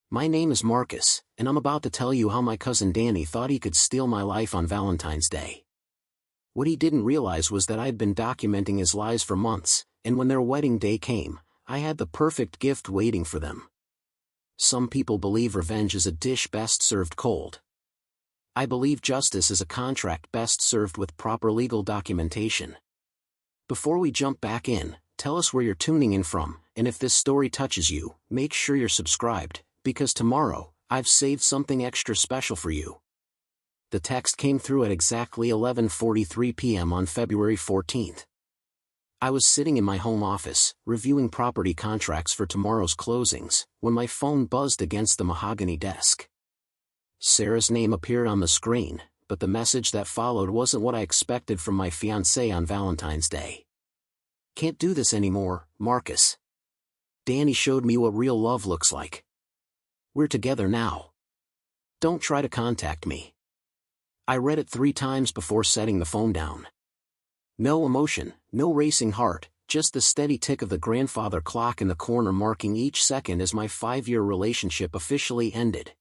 My name is Marcus, and I'm about to tell you how my cousin Danny thought he could steal my life on Valentine's Day. What he didn't realize was that I'd been documenting his lies for months, and when their wedding day came, I had the perfect gift waiting for them. Some people believe revenge is a dish best served cold. I believe justice is a contract best served with proper legal documentation. Before we jump back in, tell us where you're tuning in from, and if this story touches you, make sure you're subscribed, because tomorrow, I've saved something extra special for you. The text came through at exactly 11:43 p.m. on February 14th. I was sitting in my home office, reviewing property contracts for tomorrow's closings, when my phone buzzed against the mahogany desk. Sarah's name appeared on the screen, but the message that followed wasn't what I expected from my fiancée on Valentine's Day. Can't do this anymore, Marcus. Danny showed me what real love looks like. We're together now. Don't try to contact me. I read it 3 times before setting the phone down. No emotion, no racing heart, just the steady tick of the grandfather clock in the corner marking each second as my 5-year relationship officially ended.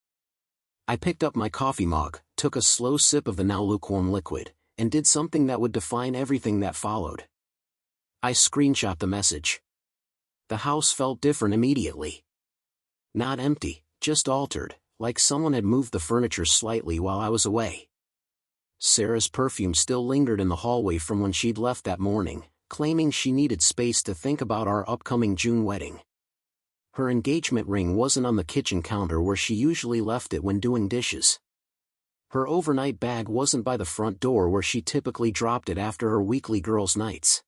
I picked up my coffee mug, took a slow sip of the now lukewarm liquid, and did something that would define everything that followed. I screenshot the message. The house felt different immediately. Not empty, just altered, like someone had moved the furniture slightly while I was away. Sarah's perfume still lingered in the hallway from when she'd left that morning, claiming she needed space to think about our upcoming June wedding. Her engagement ring wasn't on the kitchen counter where she usually left it when doing dishes. Her overnight bag wasn't by the front door where she typically dropped it after her weekly girls' nights.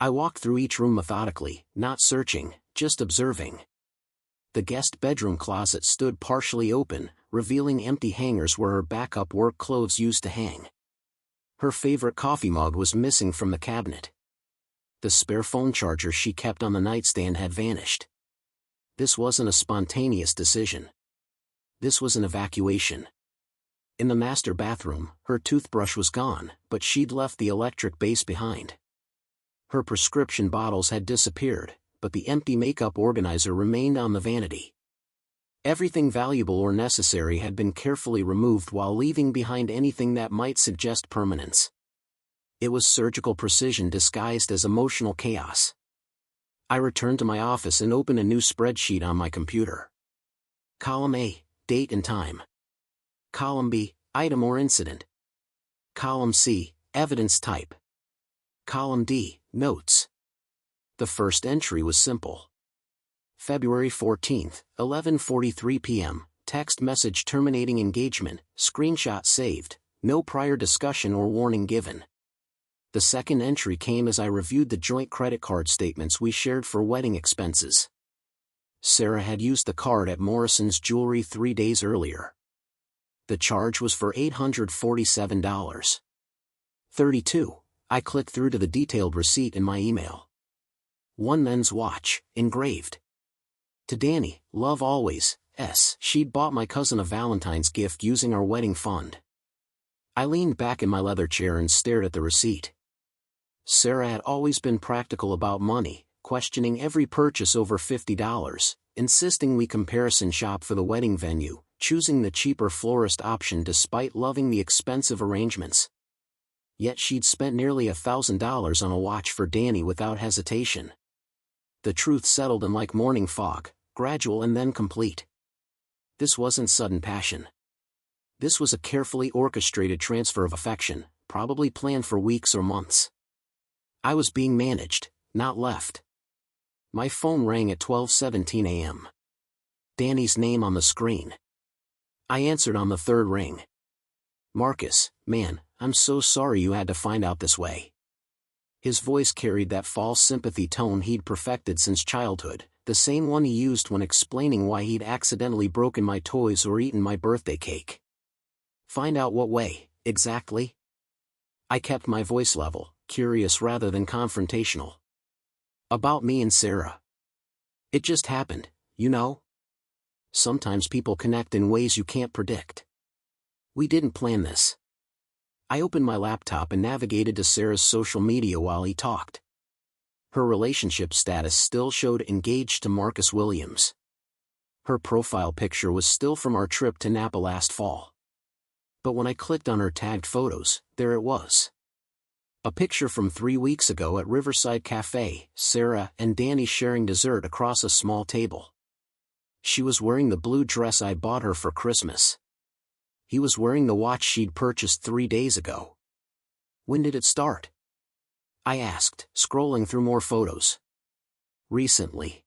I walked through each room methodically, not searching, just observing. The guest bedroom closet stood partially open, revealing empty hangers where her backup work clothes used to hang. Her favorite coffee mug was missing from the cabinet. The spare phone charger she kept on the nightstand had vanished. This wasn't a spontaneous decision. This was an evacuation. In the master bathroom, her toothbrush was gone, but she'd left the electric base behind. Her prescription bottles had disappeared, but the empty makeup organizer remained on the vanity. Everything valuable or necessary had been carefully removed while leaving behind anything that might suggest permanence. It was surgical precision disguised as emotional chaos. I returned to my office and opened a new spreadsheet on my computer. Column A, date and time. Column B, item or incident. Column C, evidence type. Column D, notes. The first entry was simple. February 14th, 11:43 p.m., text message terminating engagement, screenshot saved, no prior discussion or warning given. The second entry came as I reviewed the joint credit card statements we shared for wedding expenses. Sarah had used the card at Morrison's Jewelry 3 days earlier. The charge was for $847.32. I clicked through to the detailed receipt in my email. One men's watch, engraved. To Danny, love always, S. She'd bought my cousin a Valentine's gift using our wedding fund. I leaned back in my leather chair and stared at the receipt. Sarah had always been practical about money, questioning every purchase over $50, insisting we comparison shop for the wedding venue, choosing the cheaper florist option despite loving the expensive arrangements. Yet she'd spent nearly $1,000 on a watch for Danny without hesitation. The truth settled in like morning fog, gradual and then complete. This wasn't sudden passion. This was a carefully orchestrated transfer of affection, probably planned for weeks or months. I was being managed, not left. My phone rang at 12:17 a.m. Danny's name on the screen. I answered on the third ring. Marcus, man, I'm so sorry you had to find out this way. His voice carried that false sympathy tone he'd perfected since childhood, the same one he used when explaining why he'd accidentally broken my toys or eaten my birthday cake. Find out what way, exactly? I kept my voice level, curious rather than confrontational. About me and Sarah. It just happened, you know? Sometimes people connect in ways you can't predict. We didn't plan this. I opened my laptop and navigated to Sarah's social media while he talked. Her relationship status still showed engaged to Marcus Williams. Her profile picture was still from our trip to Napa last fall. But when I clicked on her tagged photos, there it was. A picture from 3 weeks ago at Riverside Cafe, Sarah and Danny sharing dessert across a small table. She was wearing the blue dress I bought her for Christmas. He was wearing the watch she'd purchased 3 days ago. When did it start? I asked, scrolling through more photos. Recently.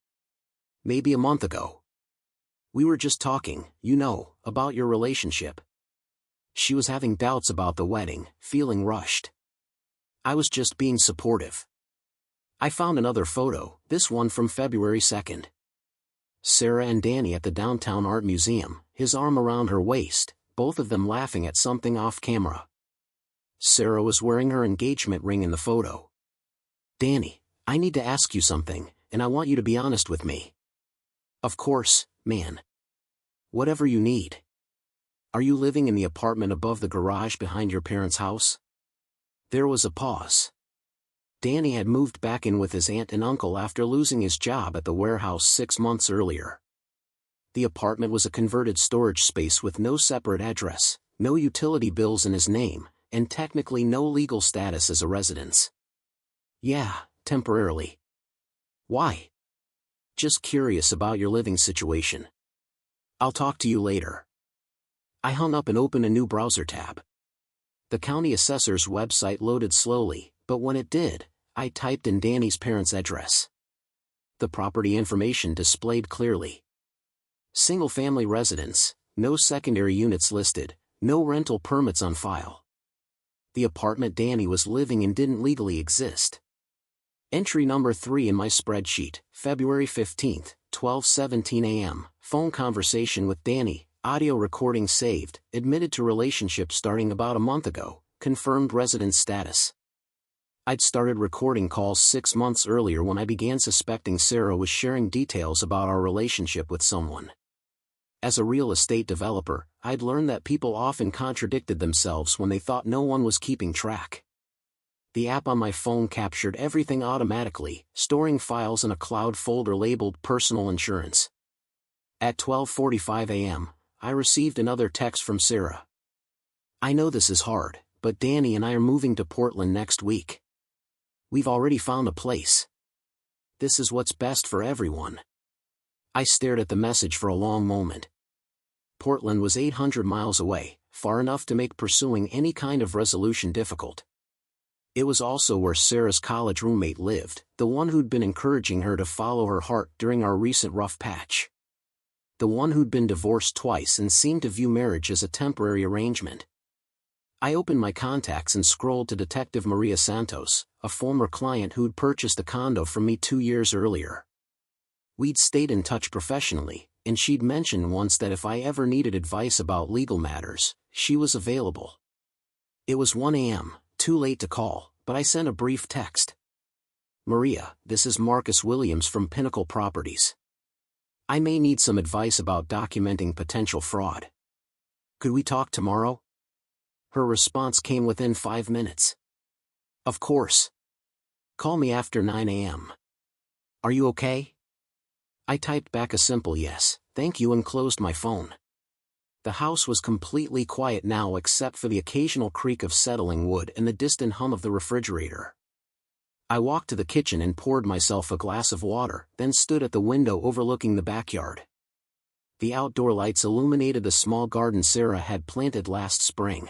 Maybe a month ago. We were just talking, about your relationship. She was having doubts about the wedding, feeling rushed. I was just being supportive. I found another photo, this one from February 2nd. Sarah and Danny at the Downtown Art Museum, his arm around her waist, both of them laughing at something off camera. Sarah was wearing her engagement ring in the photo. Danny, I need to ask you something, and I want you to be honest with me. Of course, man. Whatever you need. Are you living in the apartment above the garage behind your parents' house? There was a pause. Danny had moved back in with his aunt and uncle after losing his job at the warehouse 6 months earlier. The apartment was a converted storage space with no separate address, no utility bills in his name, and technically no legal status as a residence. Yeah, temporarily. Why? Just curious about your living situation. I'll talk to you later. I hung up and opened a new browser tab. The county assessor's website loaded slowly, but when it did, I typed in Danny's parents' address. The property information displayed clearly. Single-family residence, no secondary units listed, no rental permits on file. The apartment Danny was living in didn't legally exist. Entry number 3 in my spreadsheet, February 15th, 12:17 a.m., phone conversation with Danny, audio recording saved, admitted to relationship starting about a month ago, confirmed residence status. I'd started recording calls 6 months earlier when I began suspecting Sarah was sharing details about our relationship with someone. As a real estate developer, I'd learned that people often contradicted themselves when they thought no one was keeping track. The app on my phone captured everything automatically, storing files in a cloud folder labeled Personal Insurance. At 12:45 a.m., I received another text from Sarah. I know this is hard, but Danny and I are moving to Portland next week. We've already found a place. This is what's best for everyone. I stared at the message for a long moment. Portland was 800 miles away, far enough to make pursuing any kind of resolution difficult. It was also where Sarah's college roommate lived, the one who'd been encouraging her to follow her heart during our recent rough patch. The one who'd been divorced twice and seemed to view marriage as a temporary arrangement. I opened my contacts and scrolled to Detective Maria Santos, a former client who'd purchased a condo from me 2 years earlier. We'd stayed in touch professionally, and she'd mentioned once that if I ever needed advice about legal matters, she was available. It was 1 a.m., too late to call, but I sent a brief text. Maria, this is Marcus Williams from Pinnacle Properties. I may need some advice about documenting potential fraud. Could we talk tomorrow? Her response came within 5 minutes. Of course. Call me after 9 a.m. Are you okay? I typed back a simple yes, thank you, and closed my phone. The house was completely quiet now except for the occasional creak of settling wood and the distant hum of the refrigerator. I walked to the kitchen and poured myself a glass of water, then stood at the window overlooking the backyard. The outdoor lights illuminated the small garden Sarah had planted last spring.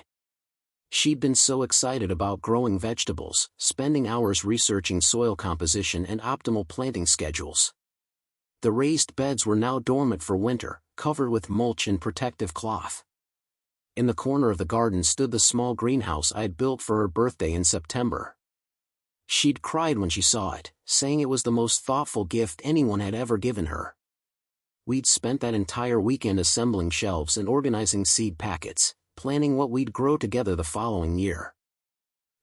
She'd been so excited about growing vegetables, spending hours researching soil composition and optimal planting schedules. The raised beds were now dormant for winter, covered with mulch and protective cloth. In the corner of the garden stood the small greenhouse I'd built for her birthday in September. She'd cried when she saw it, saying it was the most thoughtful gift anyone had ever given her. We'd spent that entire weekend assembling shelves and organizing seed packets, planning what we'd grow together the following year.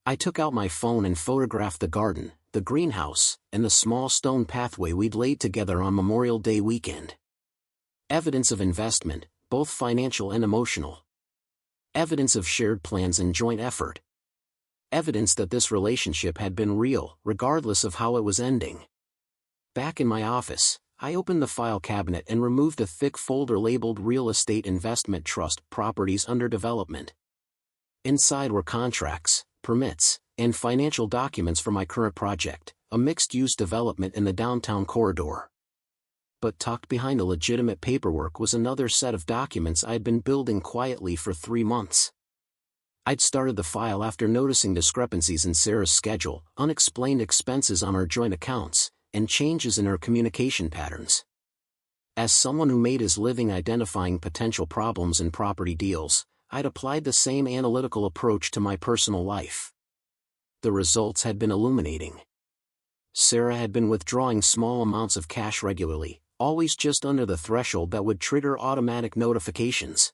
I took out my phone and photographed the garden, the greenhouse, and the small stone pathway we'd laid together on Memorial Day weekend. Evidence of investment, both financial and emotional. Evidence of shared plans and joint effort. Evidence that this relationship had been real, regardless of how it was ending. Back in my office, I opened the file cabinet and removed a thick folder labeled Real Estate Investment Trust Properties Under Development. Inside were contracts, permits, and financial documents for my current project, a mixed-use development in the downtown corridor. But tucked behind the legitimate paperwork was another set of documents I'd been building quietly for 3 months. I'd started the file after noticing discrepancies in Sarah's schedule, unexplained expenses on our joint accounts, and changes in her communication patterns. As someone who made his living identifying potential problems in property deals, I'd applied the same analytical approach to my personal life. The results had been illuminating. Sarah had been withdrawing small amounts of cash regularly, always just under the threshold that would trigger automatic notifications.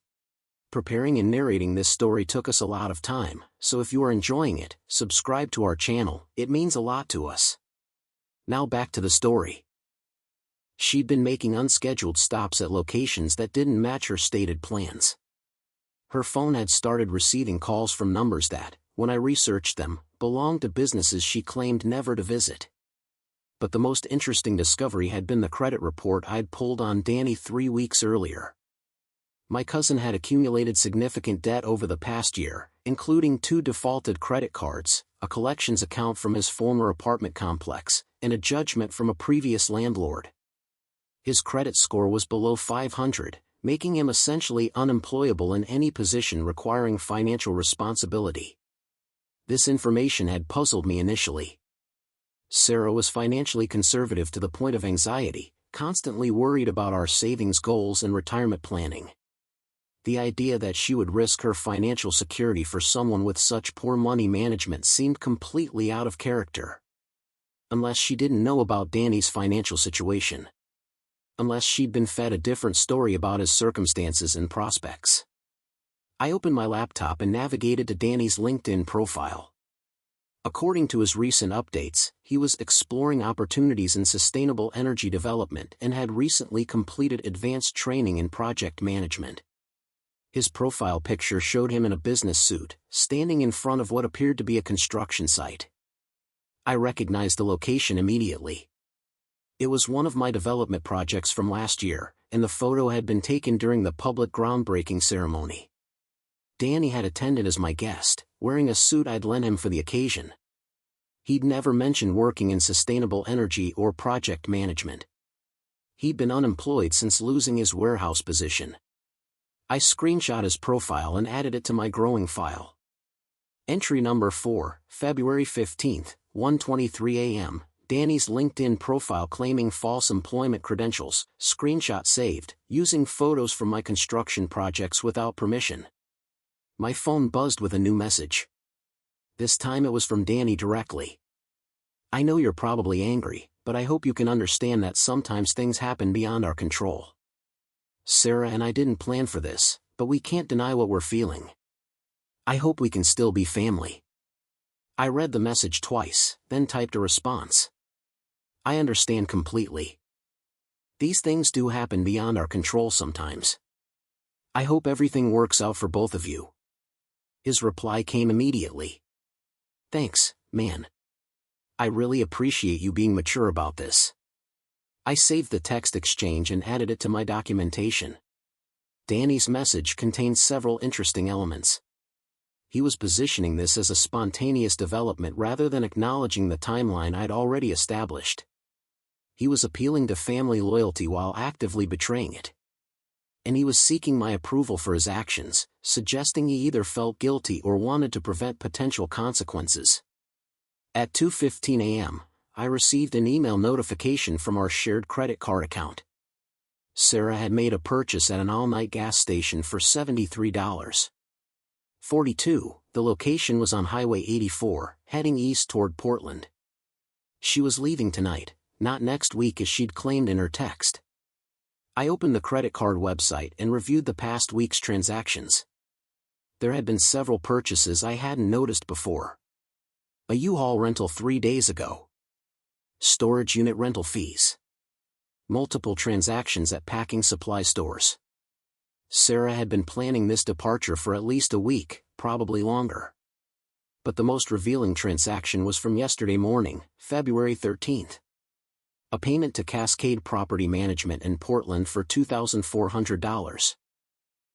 Preparing and narrating this story took us a lot of time, so if you are enjoying it, subscribe to our channel, it means a lot to us. Now back to the story. She'd been making unscheduled stops at locations that didn't match her stated plans. Her phone had started receiving calls from numbers that, when I researched them, belonged to businesses she claimed never to visit. But the most interesting discovery had been the credit report I'd pulled on Danny 3 weeks earlier. My cousin had accumulated significant debt over the past year, including 2 defaulted credit cards, a collections account from his former apartment complex, and a judgment from a previous landlord. His credit score was below 500, making him essentially unemployable in any position requiring financial responsibility. This information had puzzled me initially. Sarah was financially conservative to the point of anxiety, constantly worried about our savings goals and retirement planning. The idea that she would risk her financial security for someone with such poor money management seemed completely out of character. Unless she didn't know about Danny's financial situation. Unless she'd been fed a different story about his circumstances and prospects. I opened my laptop and navigated to Danny's LinkedIn profile. According to his recent updates, he was exploring opportunities in sustainable energy development and had recently completed advanced training in project management. His profile picture showed him in a business suit, standing in front of what appeared to be a construction site. I recognized the location immediately. It was one of my development projects from last year, and the photo had been taken during the public groundbreaking ceremony. Danny had attended as my guest, wearing a suit I'd lent him for the occasion. He'd never mentioned working in sustainable energy or project management. He'd been unemployed since losing his warehouse position. I screenshot his profile and added it to my growing file. Entry number 4, February 15th, 1:23 a.m., Danny's LinkedIn profile claiming false employment credentials, screenshot saved, using photos from my construction projects without permission. My phone buzzed with a new message. This time it was from Danny directly. I know you're probably angry, but I hope you can understand that sometimes things happen beyond our control. Sarah and I didn't plan for this, but we can't deny what we're feeling. I hope we can still be family. I read the message twice, then typed a response. I understand completely. These things do happen beyond our control sometimes. I hope everything works out for both of you. His reply came immediately. Thanks, man. I really appreciate you being mature about this. I saved the text exchange and added it to my documentation. Danny's message contained several interesting elements. He was positioning this as a spontaneous development rather than acknowledging the timeline I'd already established. He was appealing to family loyalty while actively betraying it. And he was seeking my approval for his actions, suggesting he either felt guilty or wanted to prevent potential consequences. At 2:15 a.m., I received an email notification from our shared credit card account. Sarah had made a purchase at an all-night gas station for $73.42. The location was on Highway 84, heading east toward Portland. She was leaving tonight, not next week as she'd claimed in her text. I opened the credit card website and reviewed the past week's transactions. There had been several purchases I hadn't noticed before. A U-Haul rental 3 days ago. Storage unit rental fees. Multiple transactions at packing supply stores. Sarah had been planning this departure for at least a week, probably longer. But the most revealing transaction was from yesterday morning, February 13th. A payment to Cascade Property Management in Portland for $2,400.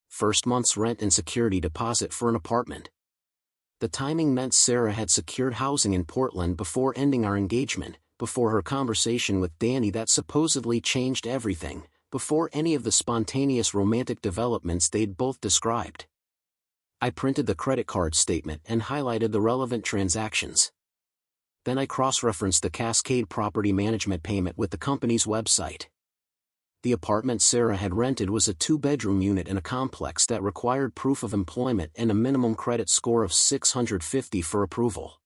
First month's rent and security deposit for an apartment. The timing meant Sarah had secured housing in Portland before ending our engagement, before her conversation with Danny that supposedly changed everything, before any of the spontaneous romantic developments they'd both described. I printed the credit card statement and highlighted the relevant transactions. Then I cross-referenced the Cascade Property Management payment with the company's website. The apartment Sarah had rented was a 2-bedroom unit in a complex that required proof of employment and a minimum credit score of 650 for approval.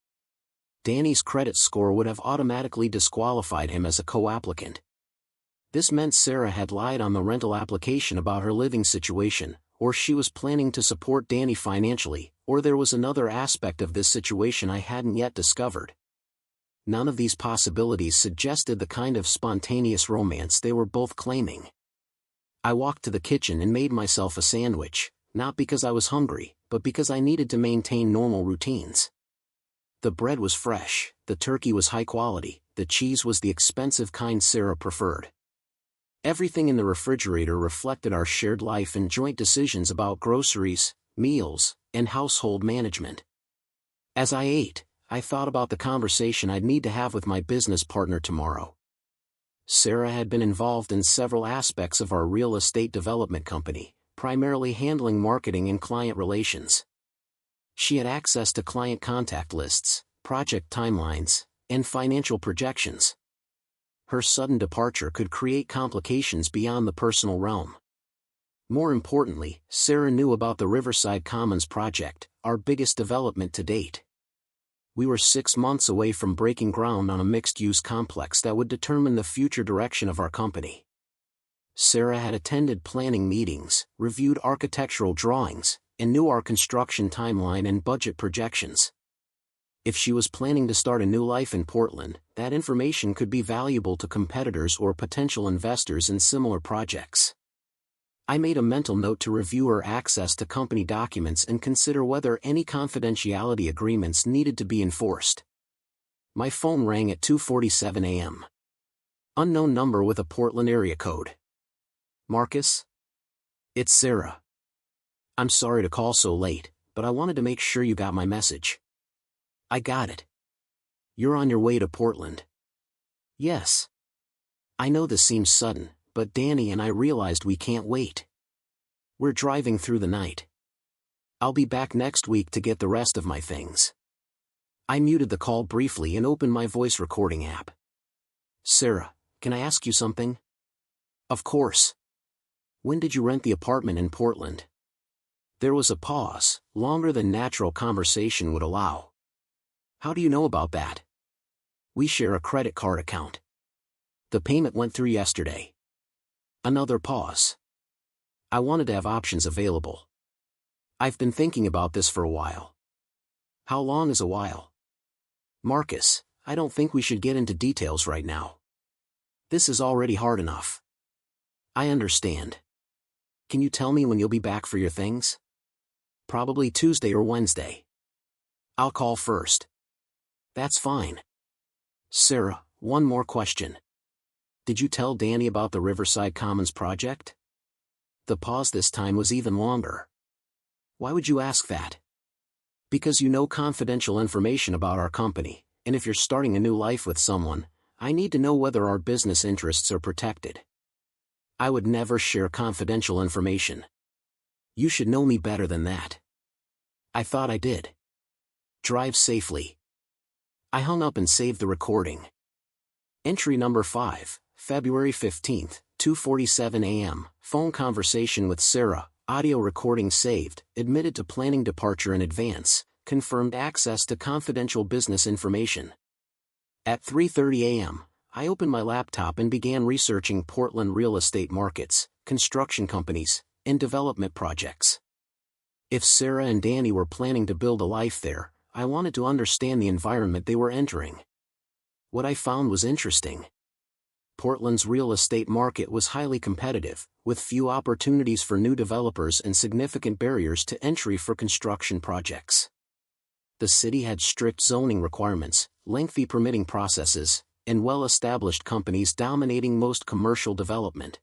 Danny's credit score would have automatically disqualified him as a co-applicant. This meant Sarah had lied on the rental application about her living situation, or she was planning to support Danny financially, or there was another aspect of this situation I hadn't yet discovered. None of these possibilities suggested the kind of spontaneous romance they were both claiming. I walked to the kitchen and made myself a sandwich, not because I was hungry, but because I needed to maintain normal routines. The bread was fresh, the turkey was high quality, the cheese was the expensive kind Sarah preferred. Everything in the refrigerator reflected our shared life and joint decisions about groceries, meals, and household management. As I ate, I thought about the conversation I'd need to have with my business partner tomorrow. Sarah had been involved in several aspects of our real estate development company, primarily handling marketing and client relations. She had access to client contact lists, project timelines, and financial projections. Her sudden departure could create complications beyond the personal realm. More importantly, Sarah knew about the Riverside Commons project, our biggest development to date. We were 6 months away from breaking ground on a mixed-use complex that would determine the future direction of our company. Sarah had attended planning meetings, reviewed architectural drawings, and knew our construction timeline and budget projections. If she was planning to start a new life in Portland, that information could be valuable to competitors or potential investors in similar projects. I made a mental note to review her access to company documents and consider whether any confidentiality agreements needed to be enforced. My phone rang at 2:47 a.m. Unknown number with a Portland area code. Marcus? It's Sarah. I'm sorry to call so late, but I wanted to make sure you got my message. I got it. You're on your way to Portland. Yes. I know this seems sudden, but Danny and I realized we can't wait. We're driving through the night. I'll be back next week to get the rest of my things. I muted the call briefly and opened my voice recording app. Sarah, can I ask you something? Of course. When did you rent the apartment in Portland? There was a pause, longer than natural conversation would allow. How do you know about that? We share a credit card account. The payment went through yesterday. Another pause. I wanted to have options available. I've been thinking about this for a while. How long is a while? Marcus, I don't think we should get into details right now. This is already hard enough. I understand. Can you tell me when you'll be back for your things? Probably Tuesday or Wednesday. I'll call first. That's fine. Sarah, one more question. Did you tell Danny about the Riverside Commons project? The pause this time was even longer. Why would you ask that? Because you know confidential information about our company, and if you're starting a new life with someone, I need to know whether our business interests are protected. I would never share confidential information. You should know me better than that. I thought I did. Drive safely. I hung up and saved the recording. Entry number 5, February 15th, 2:47 a.m., phone conversation with Sarah, audio recording saved, admitted to planning departure in advance, confirmed access to confidential business information. At 3:30 a.m., I opened my laptop and began researching Portland real estate markets, construction companies, and development projects. If Sarah and Danny were planning to build a life there, I wanted to understand the environment they were entering. What I found was interesting. Portland's real estate market was highly competitive, with few opportunities for new developers and significant barriers to entry for construction projects. The city had strict zoning requirements, lengthy permitting processes, and well-established companies dominating most commercial development.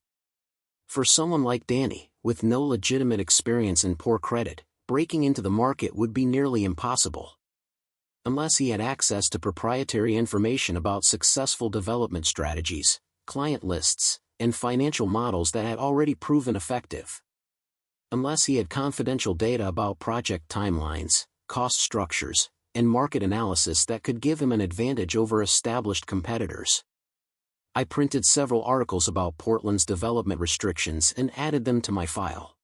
For someone like Danny, with no legitimate experience and poor credit, breaking into the market would be nearly impossible. Unless he had access to proprietary information about successful development strategies, client lists, and financial models that had already proven effective. Unless he had confidential data about project timelines, cost structures, and market analysis that could give him an advantage over established competitors. I printed several articles about Portland's development restrictions and added them to my file.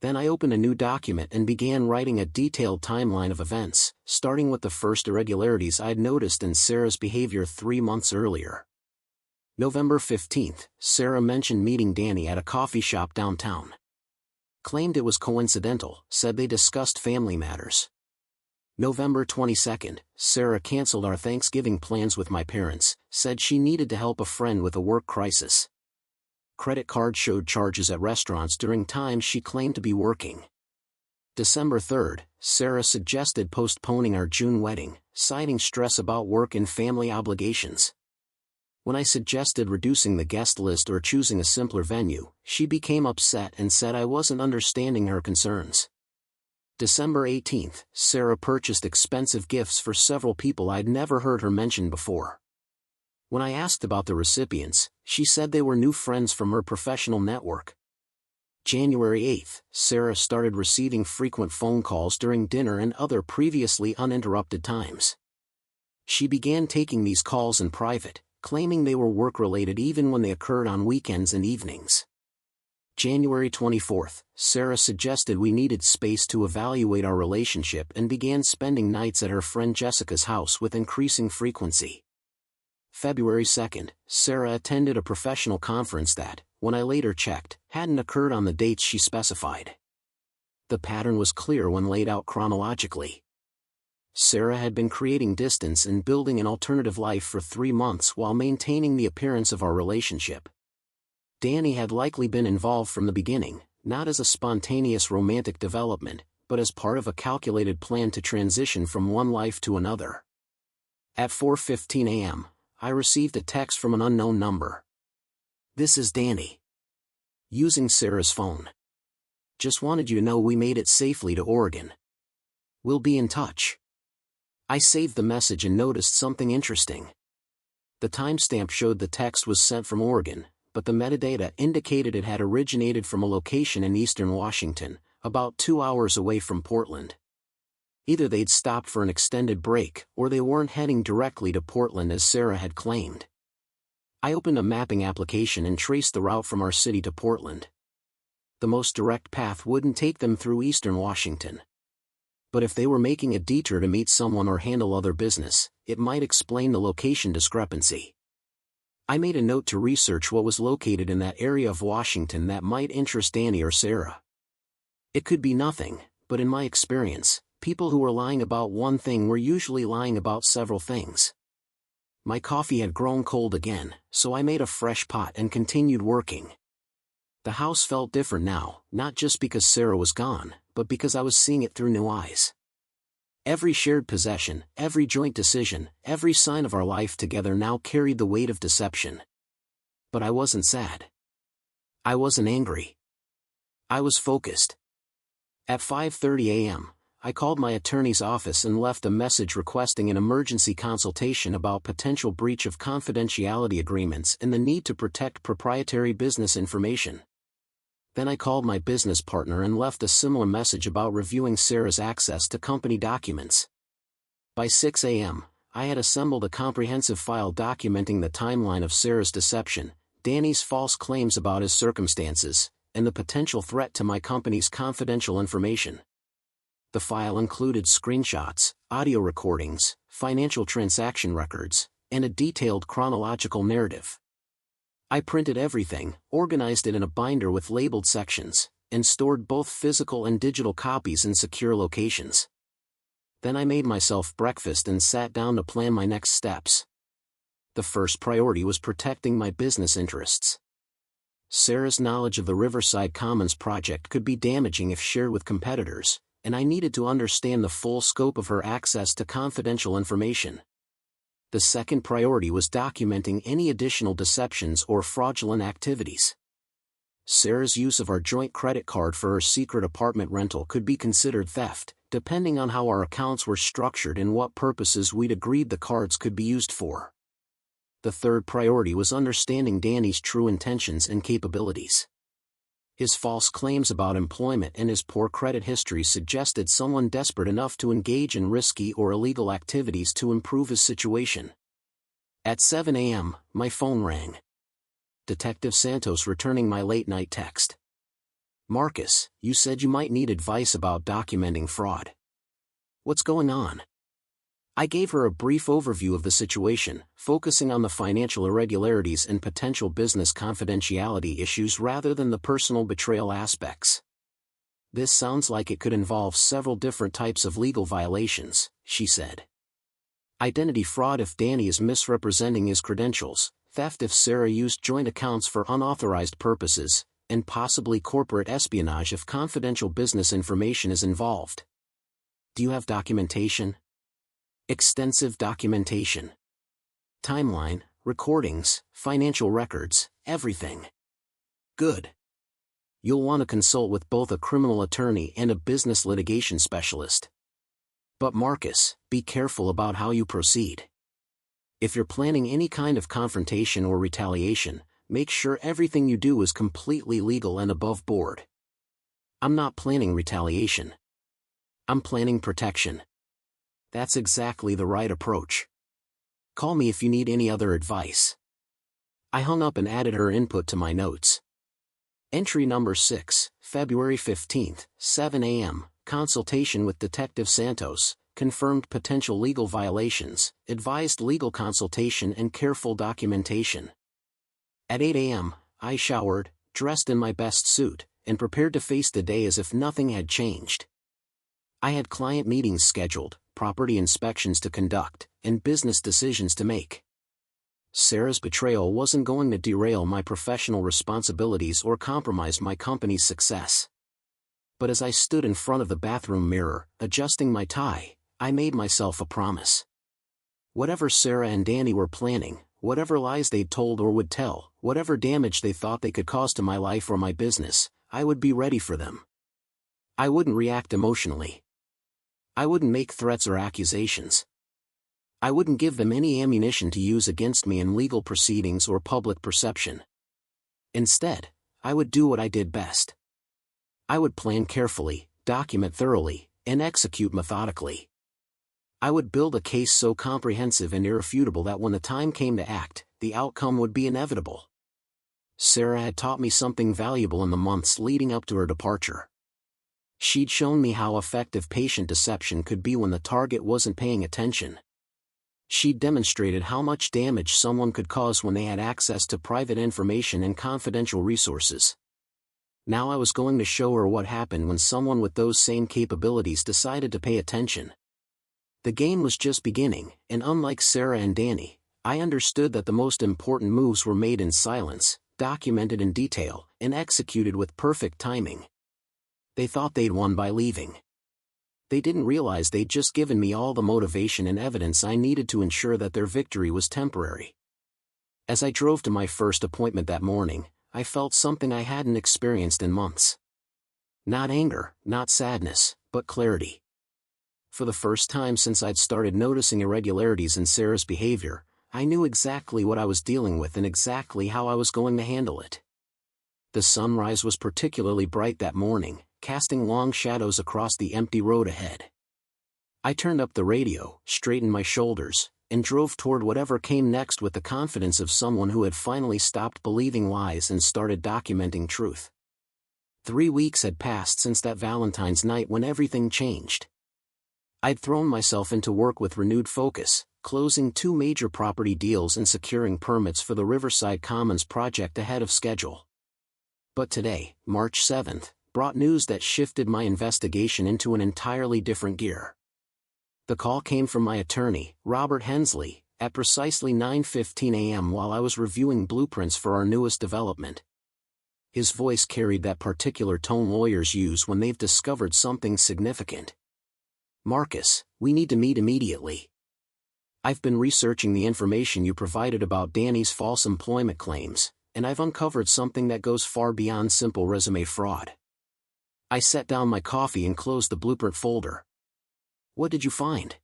Then I opened a new document and began writing a detailed timeline of events, starting with the first irregularities I'd noticed in Sarah's behavior 3 months earlier. November 15th, Sarah mentioned meeting Danny at a coffee shop downtown. Claimed it was coincidental, said they discussed family matters. November 22nd, Sarah canceled our Thanksgiving plans with my parents, said she needed to help a friend with a work crisis. Credit card showed charges at restaurants during times she claimed to be working. December 3rd, Sarah suggested postponing our June wedding, citing stress about work and family obligations. When I suggested reducing the guest list or choosing a simpler venue, she became upset and said I wasn't understanding her concerns. December 18th, Sarah purchased expensive gifts for several people I'd never heard her mention before. When I asked about the recipients, she said they were new friends from her professional network. January 8th, Sarah started receiving frequent phone calls during dinner and other previously uninterrupted times. She began taking these calls in private, claiming they were work-related even when they occurred on weekends and evenings. January 24th, Sarah suggested we needed space to evaluate our relationship and began spending nights at her friend Jessica's house with increasing frequency. February 2nd, Sarah attended a professional conference that, when I later checked, hadn't occurred on the dates she specified. The pattern was clear when laid out chronologically. Sarah had been creating distance and building an alternative life for 3 months while maintaining the appearance of our relationship. Danny had likely been involved from the beginning, not as a spontaneous romantic development, but as part of a calculated plan to transition from one life to another. At 4:15 a.m., I received a text from an unknown number. "This is Danny. Using Sarah's phone. Just wanted you to know we made it safely to Oregon. We'll be in touch." I saved the message and noticed something interesting. The timestamp showed the text was sent from Oregon, but the metadata indicated it had originated from a location in eastern Washington, about 2 hours away from Portland. Either they'd stopped for an extended break, or they weren't heading directly to Portland as Sarah had claimed. I opened a mapping application and traced the route from our city to Portland. The most direct path wouldn't take them through eastern Washington. But if they were making a detour to meet someone or handle other business, it might explain the location discrepancy. I made a note to research what was located in that area of Washington that might interest Danny or Sarah. It could be nothing, but in my experience, people who were lying about one thing were usually lying about several things. My coffee had grown cold again, so I made a fresh pot and continued working. The house felt different now, not just because Sarah was gone, but because I was seeing it through new eyes. Every shared possession, every joint decision, every sign of our life together now carried the weight of deception. But I wasn't sad. I wasn't angry. I was focused. At 5:30 a.m., I called my attorney's office and left a message requesting an emergency consultation about potential breach of confidentiality agreements and the need to protect proprietary business information. Then I called my business partner and left a similar message about reviewing Sarah's access to company documents. By 6 a.m., I had assembled a comprehensive file documenting the timeline of Sarah's deception, Danny's false claims about his circumstances, and the potential threat to my company's confidential information. The file included screenshots, audio recordings, financial transaction records, and a detailed chronological narrative. I printed everything, organized it in a binder with labeled sections, and stored both physical and digital copies in secure locations. Then I made myself breakfast and sat down to plan my next steps. The first priority was protecting my business interests. Sarah's knowledge of the Riverside Commons project could be damaging if shared with competitors, and I needed to understand the full scope of her access to confidential information. The second priority was documenting any additional deceptions or fraudulent activities. Sarah's use of our joint credit card for her secret apartment rental could be considered theft, depending on how our accounts were structured and what purposes we'd agreed the cards could be used for. The third priority was understanding Danny's true intentions and capabilities. His false claims about employment and his poor credit history suggested someone desperate enough to engage in risky or illegal activities to improve his situation. At 7 a.m., my phone rang. Detective Santos returning my late-night text. "Marcus, you said you might need advice about documenting fraud. What's going on?" I gave her a brief overview of the situation, focusing on the financial irregularities and potential business confidentiality issues rather than the personal betrayal aspects. "This sounds like it could involve several different types of legal violations," she said. "Identity fraud if Danny is misrepresenting his credentials, theft if Sarah used joint accounts for unauthorized purposes, and possibly corporate espionage if confidential business information is involved. Do you have documentation?" "Extensive documentation. Timeline, recordings, financial records, everything." "Good. You'll want to consult with both a criminal attorney and a business litigation specialist. But Marcus, be careful about how you proceed. If you're planning any kind of confrontation or retaliation, make sure everything you do is completely legal and above board." "I'm not planning retaliation. I'm planning protection." "That's exactly the right approach. Call me if you need any other advice." I hung up and added her input to my notes. Entry number 6, February 15th, 7 a.m., consultation with Detective Santos. Confirmed potential legal violations, advised legal consultation and careful documentation. At 8 a.m., I showered, dressed in my best suit, and prepared to face the day as if nothing had changed. I had client meetings scheduled, property inspections to conduct, and business decisions to make. Sarah's betrayal wasn't going to derail my professional responsibilities or compromise my company's success. But as I stood in front of the bathroom mirror, adjusting my tie, I made myself a promise. Whatever Sarah and Danny were planning, whatever lies they'd told or would tell, whatever damage they thought they could cause to my life or my business, I would be ready for them. I wouldn't react emotionally. I wouldn't make threats or accusations. I wouldn't give them any ammunition to use against me in legal proceedings or public perception. Instead, I would do what I did best. I would plan carefully, document thoroughly, and execute methodically. I would build a case so comprehensive and irrefutable that when the time came to act, the outcome would be inevitable. Sarah had taught me something valuable in the months leading up to her departure. She'd shown me how effective patient deception could be when the target wasn't paying attention. She'd demonstrated how much damage someone could cause when they had access to private information and confidential resources. Now I was going to show her what happened when someone with those same capabilities decided to pay attention. The game was just beginning, and unlike Sarah and Danny, I understood that the most important moves were made in silence, documented in detail, and executed with perfect timing. They thought they'd won by leaving. They didn't realize they'd just given me all the motivation and evidence I needed to ensure that their victory was temporary. As I drove to my first appointment that morning, I felt something I hadn't experienced in months. Not anger, not sadness, but clarity. For the first time since I'd started noticing irregularities in Sarah's behavior, I knew exactly what I was dealing with and exactly how I was going to handle it. The sunrise was particularly bright that morning, casting long shadows across the empty road ahead. I turned up the radio, straightened my shoulders, and drove toward whatever came next with the confidence of someone who had finally stopped believing lies and started documenting truth. 3 weeks had passed since that Valentine's night when everything changed. I'd thrown myself into work with renewed focus, closing 2 major property deals and securing permits for the Riverside Commons project ahead of schedule. But today, March 7th, brought news that shifted my investigation into an entirely different gear. The call came from my attorney, Robert Hensley, at precisely 9:15 a.m. while I was reviewing blueprints for our newest development. His voice carried that particular tone lawyers use when they've discovered something significant. "Marcus, we need to meet immediately." I've been researching the information you provided about Danny's false employment claims, and I've uncovered something that goes far beyond simple resume fraud. I set down my coffee and closed the blueprint folder. What did you find?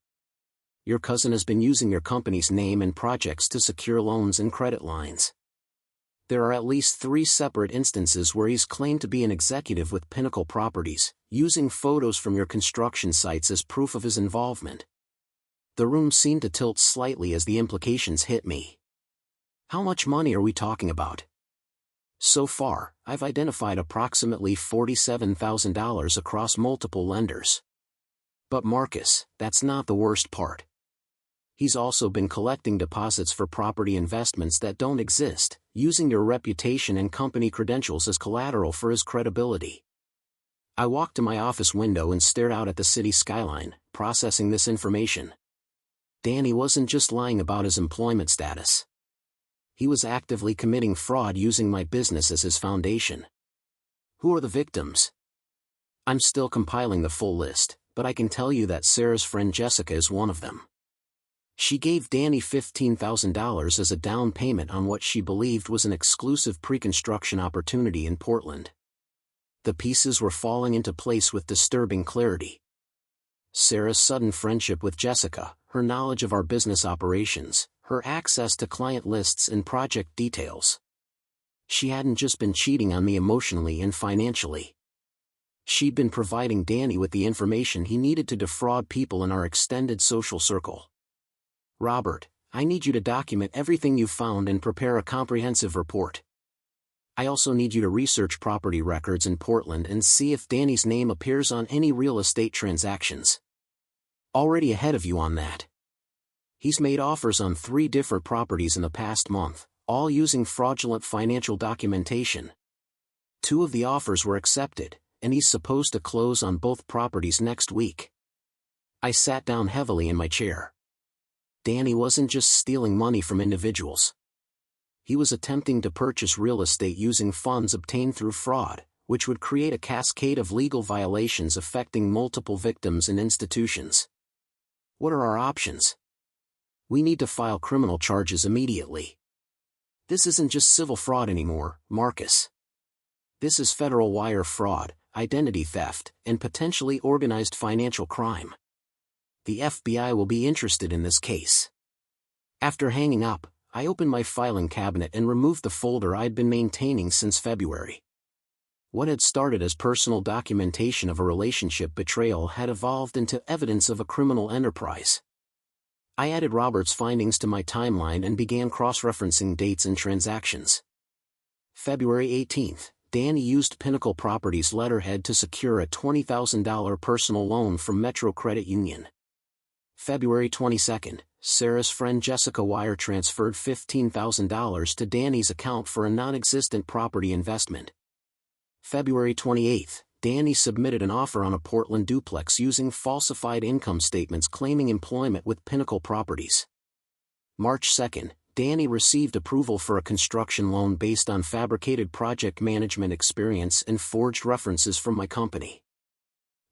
Your cousin has been using your company's name and projects to secure loans and credit lines. There are at least 3 separate instances where he's claimed to be an executive with Pinnacle Properties, using photos from your construction sites as proof of his involvement. The room seemed to tilt slightly as the implications hit me. How much money are we talking about? So far, I've identified approximately $47,000 across multiple lenders. But Marcus, that's not the worst part. He's also been collecting deposits for property investments that don't exist, using your reputation and company credentials as collateral for his credibility. I walked to my office window and stared out at the city skyline, processing this information. Danny wasn't just lying about his employment status. He was actively committing fraud using my business as his foundation. Who are the victims? I'm still compiling the full list, but I can tell you that Sarah's friend Jessica is one of them. She gave Danny $15,000 as a down payment on what she believed was an exclusive pre-construction opportunity in Portland. The pieces were falling into place with disturbing clarity. Sarah's sudden friendship with Jessica, her knowledge of our business operations, her access to client lists and project details. She hadn't just been cheating on me emotionally and financially. She'd been providing Danny with the information he needed to defraud people in our extended social circle. Robert, I need you to document everything you've found and prepare a comprehensive report. I also need you to research property records in Portland and see if Danny's name appears on any real estate transactions. Already ahead of you on that. He's made offers on 3 different properties in the past month, all using fraudulent financial documentation. 2 of the offers were accepted, and he's supposed to close on both properties next week. I sat down heavily in my chair. Danny wasn't just stealing money from individuals. He was attempting to purchase real estate using funds obtained through fraud, which would create a cascade of legal violations affecting multiple victims and institutions. What are our options? We need to file criminal charges immediately. This isn't just civil fraud anymore, Marcus. This is federal wire fraud, identity theft, and potentially organized financial crime. The FBI will be interested in this case. After hanging up, I opened my filing cabinet and removed the folder I'd been maintaining since February. What had started as personal documentation of a relationship betrayal had evolved into evidence of a criminal enterprise. I added Robert's findings to my timeline and began cross-referencing dates and transactions. February 18th, Danny used Pinnacle Properties letterhead to secure a $20,000 personal loan from Metro Credit Union. February 22nd, Sarah's friend Jessica wire transferred $15,000 to Danny's account for a non-existent property investment. February 28th, Danny submitted an offer on a Portland duplex using falsified income statements claiming employment with Pinnacle Properties. March 2nd, Danny received approval for a construction loan based on fabricated project management experience and forged references from my company.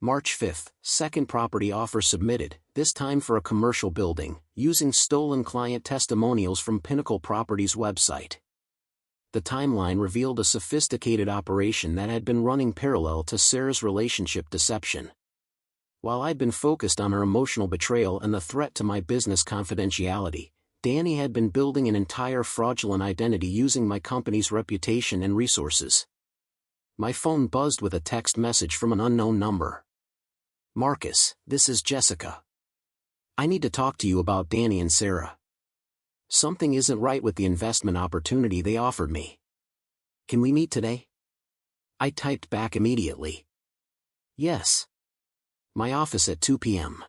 March 5th, second property offer submitted, this time for a commercial building, using stolen client testimonials from Pinnacle Properties' website. The timeline revealed a sophisticated operation that had been running parallel to Sarah's relationship deception. While I'd been focused on her emotional betrayal and the threat to my business confidentiality, Danny had been building an entire fraudulent identity using my company's reputation and resources. My phone buzzed with a text message from an unknown number. Marcus, this is Jessica. I need to talk to you about Danny and Sarah. Something isn't right with the investment opportunity they offered me. Can we meet today? I typed back immediately. Yes. My office at 2 p.m.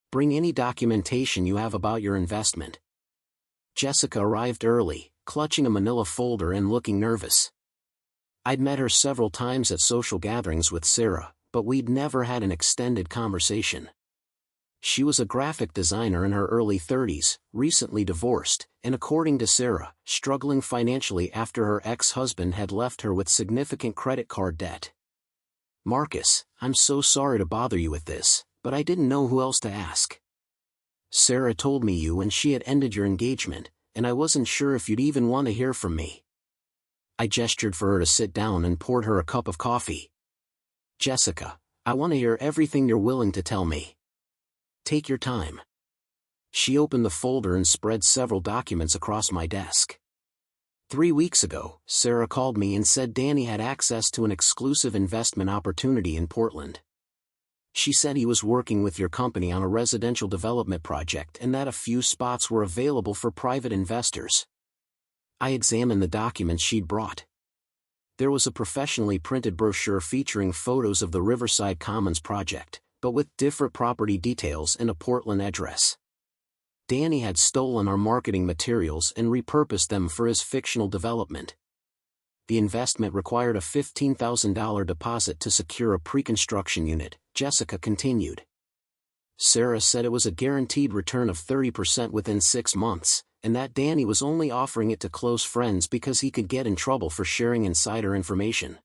Bring any documentation you have about your investment. Jessica arrived early, clutching a manila folder and looking nervous. I'd met her several times at social gatherings with Sarah, but we'd never had an extended conversation. She was a graphic designer in her early 30s, recently divorced, and according to Sarah, struggling financially after her ex-husband had left her with significant credit card debt. Marcus, I'm so sorry to bother you with this, but I didn't know who else to ask. Sarah told me you and she had ended your engagement, and I wasn't sure if you'd even want to hear from me. I gestured for her to sit down and poured her a cup of coffee. Jessica, I want to hear everything you're willing to tell me. Take your time. She opened the folder and spread several documents across my desk. 3 weeks ago, Sarah called me and said Danny had access to an exclusive investment opportunity in Portland. She said he was working with your company on a residential development project and that a few spots were available for private investors. I examined the documents she'd brought. There was a professionally printed brochure featuring photos of the Riverside Commons project, but with different property details and a Portland address. Danny had stolen our marketing materials and repurposed them for his fictional development. The investment required a $15,000 deposit to secure a pre-construction unit, Jessica continued. Sarah said it was a guaranteed return of 30% within 6 months, and that Danny was only offering it to close friends because he could get in trouble for sharing insider information.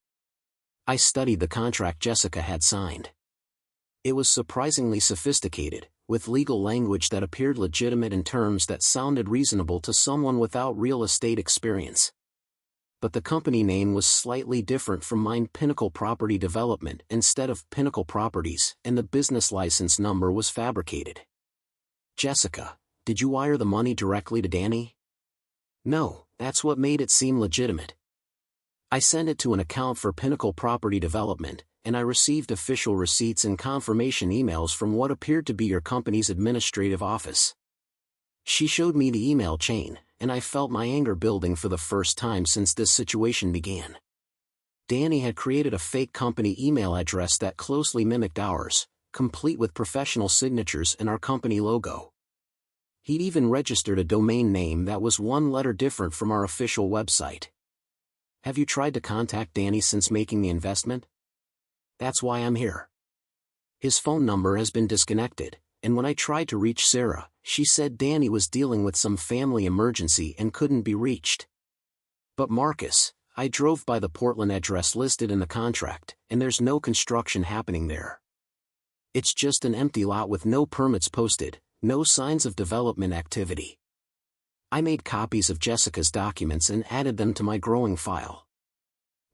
I studied the contract Jessica had signed. It was surprisingly sophisticated, with legal language that appeared legitimate and terms that sounded reasonable to someone without real estate experience. But the company name was slightly different from mine, Pinnacle Property Development instead of Pinnacle Properties, and the business license number was fabricated. Jessica, did you wire the money directly to Danny? No, that's what made it seem legitimate. I sent it to an account for Pinnacle Property Development, and I received official receipts and confirmation emails from what appeared to be your company's administrative office. She showed me the email chain, and I felt my anger building for the first time since this situation began. Danny had created a fake company email address that closely mimicked ours, complete with professional signatures and our company logo. He'd even registered a domain name that was one letter different from our official website. Have you tried to contact Danny since making the investment? That's why I'm here. His phone number has been disconnected, and when I tried to reach Sarah, she said Danny was dealing with some family emergency and couldn't be reached. But Marcus, I drove by the Portland address listed in the contract, and there's no construction happening there. It's just an empty lot with no permits posted, no signs of development activity. I made copies of Jessica's documents and added them to my growing file.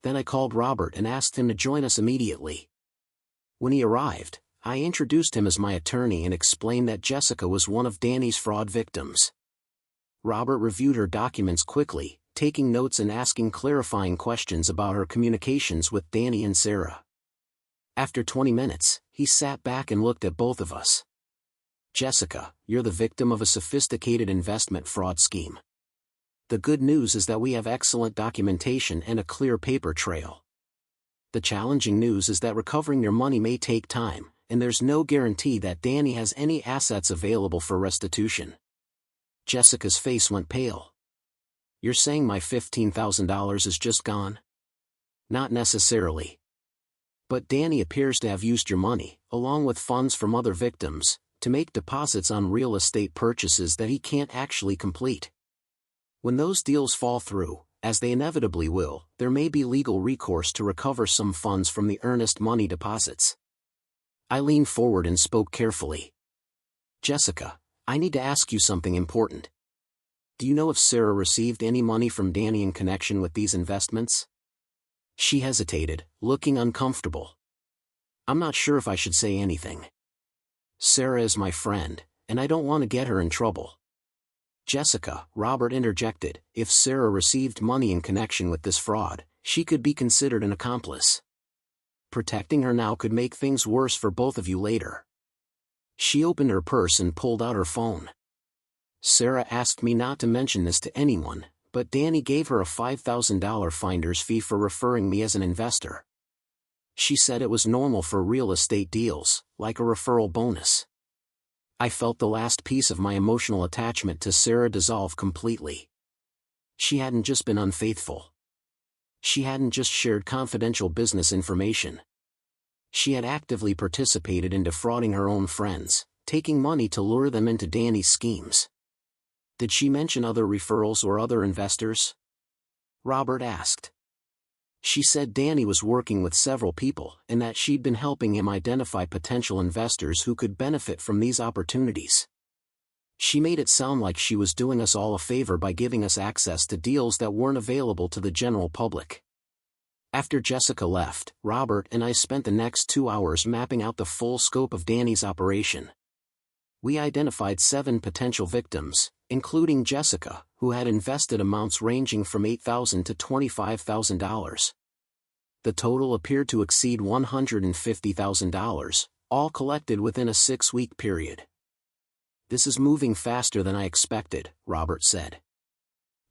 Then I called Robert and asked him to join us immediately. When he arrived, I introduced him as my attorney and explained that Jessica was one of Danny's fraud victims. Robert reviewed her documents quickly, taking notes and asking clarifying questions about her communications with Danny and Sarah. After 20 minutes, he sat back and looked at both of us. Jessica, you're the victim of a sophisticated investment fraud scheme. The good news is that we have excellent documentation and a clear paper trail. The challenging news is that recovering your money may take time, and there's no guarantee that Danny has any assets available for restitution. Jessica's face went pale. You're saying my $15,000 is just gone? Not necessarily. But Danny appears to have used your money, along with funds from other victims, to make deposits on real estate purchases that he can't actually complete. When those deals fall through, as they inevitably will, there may be legal recourse to recover some funds from the earnest money deposits. I leaned forward and spoke carefully. Jessica, I need to ask you something important. Do you know if Sarah received any money from Danny in connection with these investments? She hesitated, looking uncomfortable. I'm not sure if I should say anything. Sarah is my friend, and I don't want to get her in trouble. Jessica, Robert interjected, if Sarah received money in connection with this fraud, she could be considered an accomplice. Protecting her now could make things worse for both of you later. She opened her purse and pulled out her phone. Sarah asked me not to mention this to anyone, but Danny gave her a $5,000 finder's fee for referring me as an investor. She said it was normal for real estate deals, like a referral bonus. I felt the last piece of my emotional attachment to Sarah dissolve completely. She hadn't just been unfaithful. She hadn't just shared confidential business information. She had actively participated in defrauding her own friends, taking money to lure them into Danny's schemes. Did she mention other referrals or other investors? Robert asked. She said Danny was working with several people and that she'd been helping him identify potential investors who could benefit from these opportunities. She made it sound like she was doing us all a favor by giving us access to deals that weren't available to the general public. After Jessica left, Robert and I spent the next 2 hours mapping out the full scope of Danny's operation. We identified 7 potential victims, including Jessica, who had invested amounts ranging from $8,000 to $25,000. The total appeared to exceed $150,000, all collected within a 6-week period. "This is moving faster than I expected," Robert said.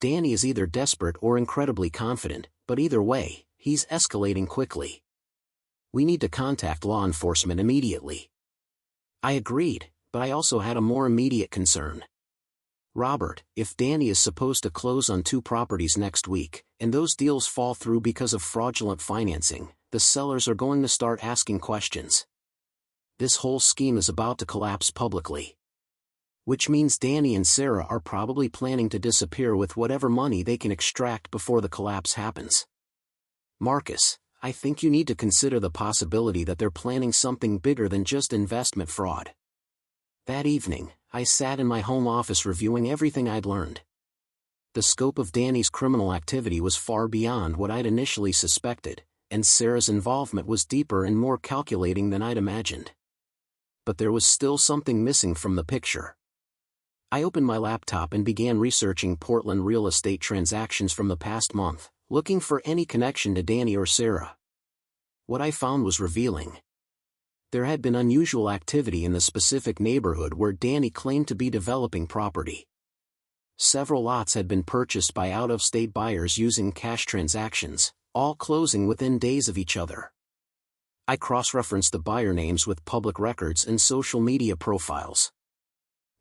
"Danny is either desperate or incredibly confident, but either way, he's escalating quickly. We need to contact law enforcement immediately." I agreed, but I also had a more immediate concern. "Robert, if Danny is supposed to close on 2 properties next week, and those deals fall through because of fraudulent financing, the sellers are going to start asking questions. This whole scheme is about to collapse publicly. Which means Danny and Sarah are probably planning to disappear with whatever money they can extract before the collapse happens. Marcus, I think you need to consider the possibility that they're planning something bigger than just investment fraud." That evening, I sat in my home office reviewing everything I'd learned. The scope of Danny's criminal activity was far beyond what I'd initially suspected, and Sarah's involvement was deeper and more calculating than I'd imagined. But there was still something missing from the picture. I opened my laptop and began researching Portland real estate transactions from the past month, looking for any connection to Danny or Sarah. What I found was revealing. There had been unusual activity in the specific neighborhood where Danny claimed to be developing property. Several lots had been purchased by out-of-state buyers using cash transactions, all closing within days of each other. I cross-referenced the buyer names with public records and social media profiles.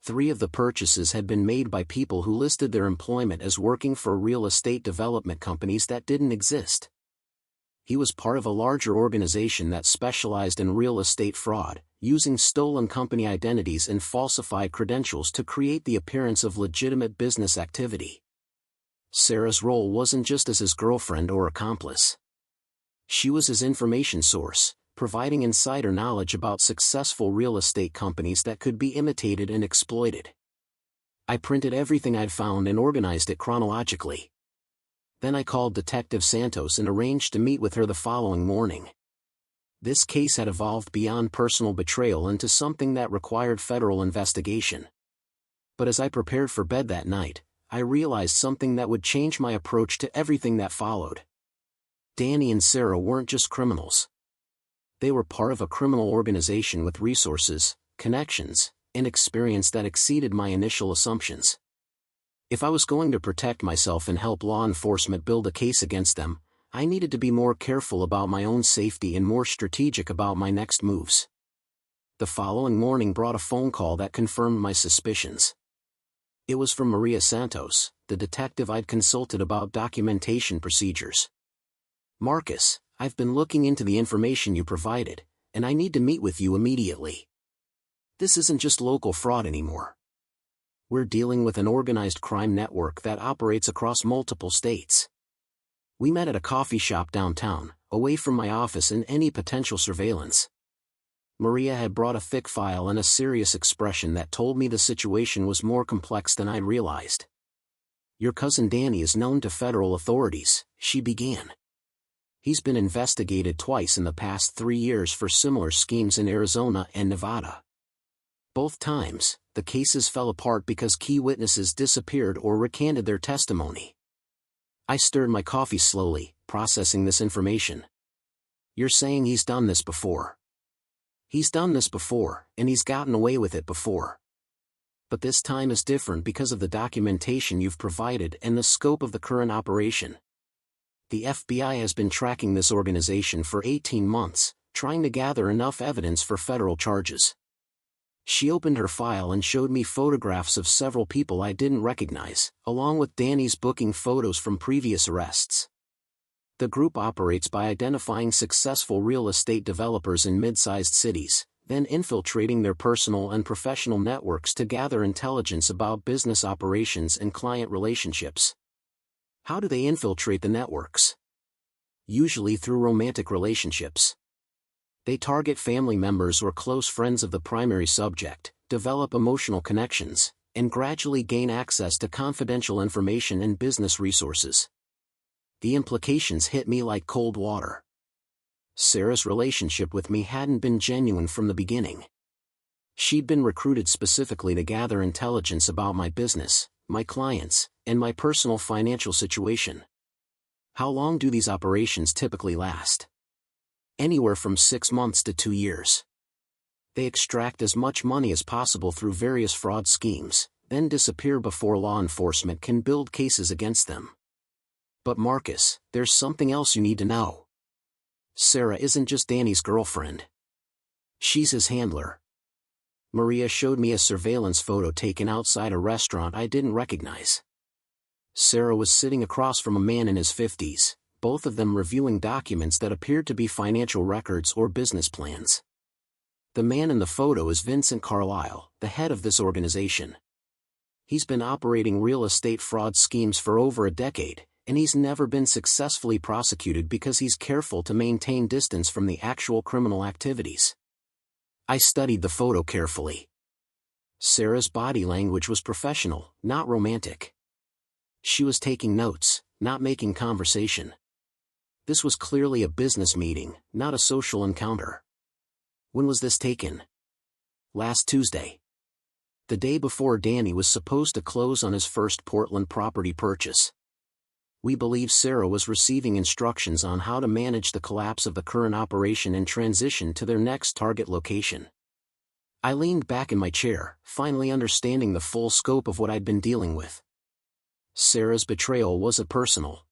3 of the purchases had been made by people who listed their employment as working for real estate development companies that didn't exist. He was part of a larger organization that specialized in real estate fraud, using stolen company identities and falsified credentials to create the appearance of legitimate business activity. Sarah's role wasn't just as his girlfriend or accomplice. She was his information source, providing insider knowledge about successful real estate companies that could be imitated and exploited. I printed everything I'd found and organized it chronologically. Then I called Detective Santos and arranged to meet with her the following morning. This case had evolved beyond personal betrayal into something that required federal investigation. But as I prepared for bed that night, I realized something that would change my approach to everything that followed. Danny and Sarah weren't just criminals. They were part of a criminal organization with resources, connections, and experience that exceeded my initial assumptions. If I was going to protect myself and help law enforcement build a case against them, I needed to be more careful about my own safety and more strategic about my next moves. The following morning brought a phone call that confirmed my suspicions. It was from Maria Santos, the detective I'd consulted about documentation procedures. "Marcus, I've been looking into the information you provided, and I need to meet with you immediately. This isn't just local fraud anymore. We're dealing with an organized crime network that operates across multiple states." We met at a coffee shop downtown, away from my office and any potential surveillance. Maria had brought a thick file and a serious expression that told me the situation was more complex than I'd realized. "Your cousin Danny is known to federal authorities," she began. "He's been investigated twice in the past 3 years for similar schemes in Arizona and Nevada. Both times, the cases fell apart because key witnesses disappeared or recanted their testimony." I stirred my coffee slowly, processing this information. "You're saying he's done this before?" "He's done this before, and he's gotten away with it before. But this time is different because of the documentation you've provided and the scope of the current operation. The FBI has been tracking this organization for 18 months, trying to gather enough evidence for federal charges." She opened her file and showed me photographs of several people I didn't recognize, along with Danny's booking photos from previous arrests. The group operates by identifying successful real estate developers in mid-sized cities, then infiltrating their personal and professional networks to gather intelligence about business operations and client relationships. How do they infiltrate the networks? Usually through romantic relationships. They target family members or close friends of the primary subject, develop emotional connections, and gradually gain access to confidential information and business resources. The implications hit me like cold water. Sarah's relationship with me hadn't been genuine from the beginning. She'd been recruited specifically to gather intelligence about my business, my clients, and my personal financial situation. How long do these operations typically last? Anywhere from 6 months to 2 years. They extract as much money as possible through various fraud schemes, then disappear before law enforcement can build cases against them. But Marcus, there's something else you need to know. Sarah isn't just Danny's girlfriend. She's his handler. Maria showed me a surveillance photo taken outside a restaurant I didn't recognize. Sarah was sitting across from a man in his 50s, both of them reviewing documents that appeared to be financial records or business plans. The man in the photo is Vincent Carlisle, the head of this organization. He's been operating real estate fraud schemes for over a decade, and he's never been successfully prosecuted because he's careful to maintain distance from the actual criminal activities. I studied the photo carefully. Sarah's body language was professional, not romantic. She was taking notes, not making conversation. This was clearly a business meeting, not a social encounter. When was this taken? Last Tuesday. The day before Danny was supposed to close on his first Portland property purchase. We believe Sarah was receiving instructions on how to manage the collapse of the current operation and transition to their next target location. I leaned back in my chair, finally understanding the full scope of what I'd been dealing with. Sarah's betrayal wasn't personal.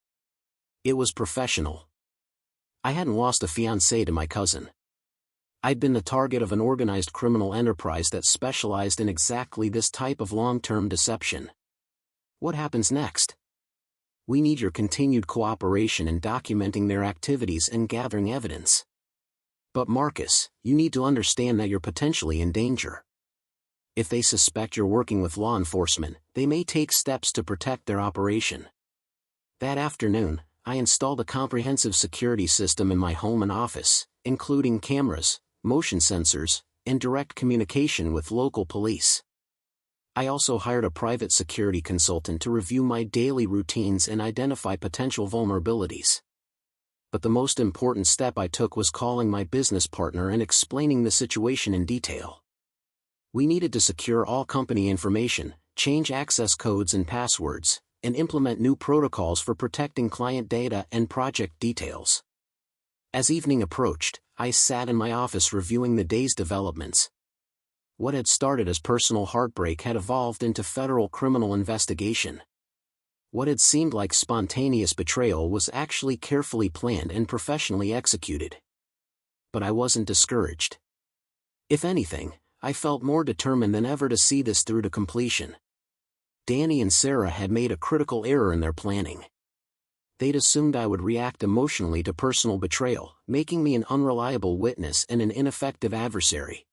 It was professional. I hadn't lost a fiancée to my cousin. I'd been the target of an organized criminal enterprise that specialized in exactly this type of long-term deception. What happens next? We need your continued cooperation in documenting their activities and gathering evidence. But Marcus, you need to understand that you're potentially in danger. If they suspect you're working with law enforcement, they may take steps to protect their operation. That afternoon, I installed a comprehensive security system in my home and office, including cameras, motion sensors, and direct communication with local police. I also hired a private security consultant to review my daily routines and identify potential vulnerabilities. But the most important step I took was calling my business partner and explaining the situation in detail. We needed to secure all company information, change access codes and passwords, and implement new protocols for protecting client data and project details. As evening approached, I sat in my office reviewing the day's developments. What had started as personal heartbreak had evolved into federal criminal investigation. What had seemed like spontaneous betrayal was actually carefully planned and professionally executed. But I wasn't discouraged. If anything, I felt more determined than ever to see this through to completion. Danny and Sarah had made a critical error in their planning. They'd assumed I would react emotionally to personal betrayal, making me an unreliable witness and an ineffective adversary.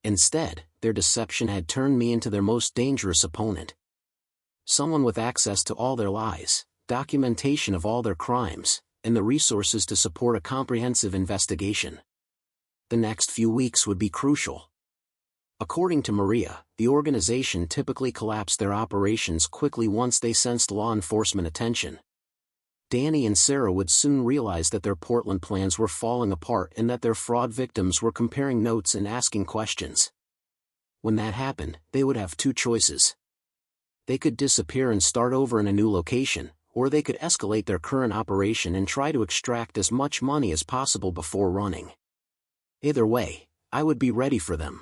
Instead, their deception had turned me into their most dangerous opponent. Someone with access to all their lies, documentation of all their crimes, and the resources to support a comprehensive investigation. The next few weeks would be crucial. According to Maria, the organization typically collapsed their operations quickly once they sensed law enforcement attention. Danny and Sarah would soon realize that their Portland plans were falling apart and that their fraud victims were comparing notes and asking questions. When that happened, they would have two choices. They could disappear and start over in a new location, or they could escalate their current operation and try to extract as much money as possible before running. Either way, I would be ready for them.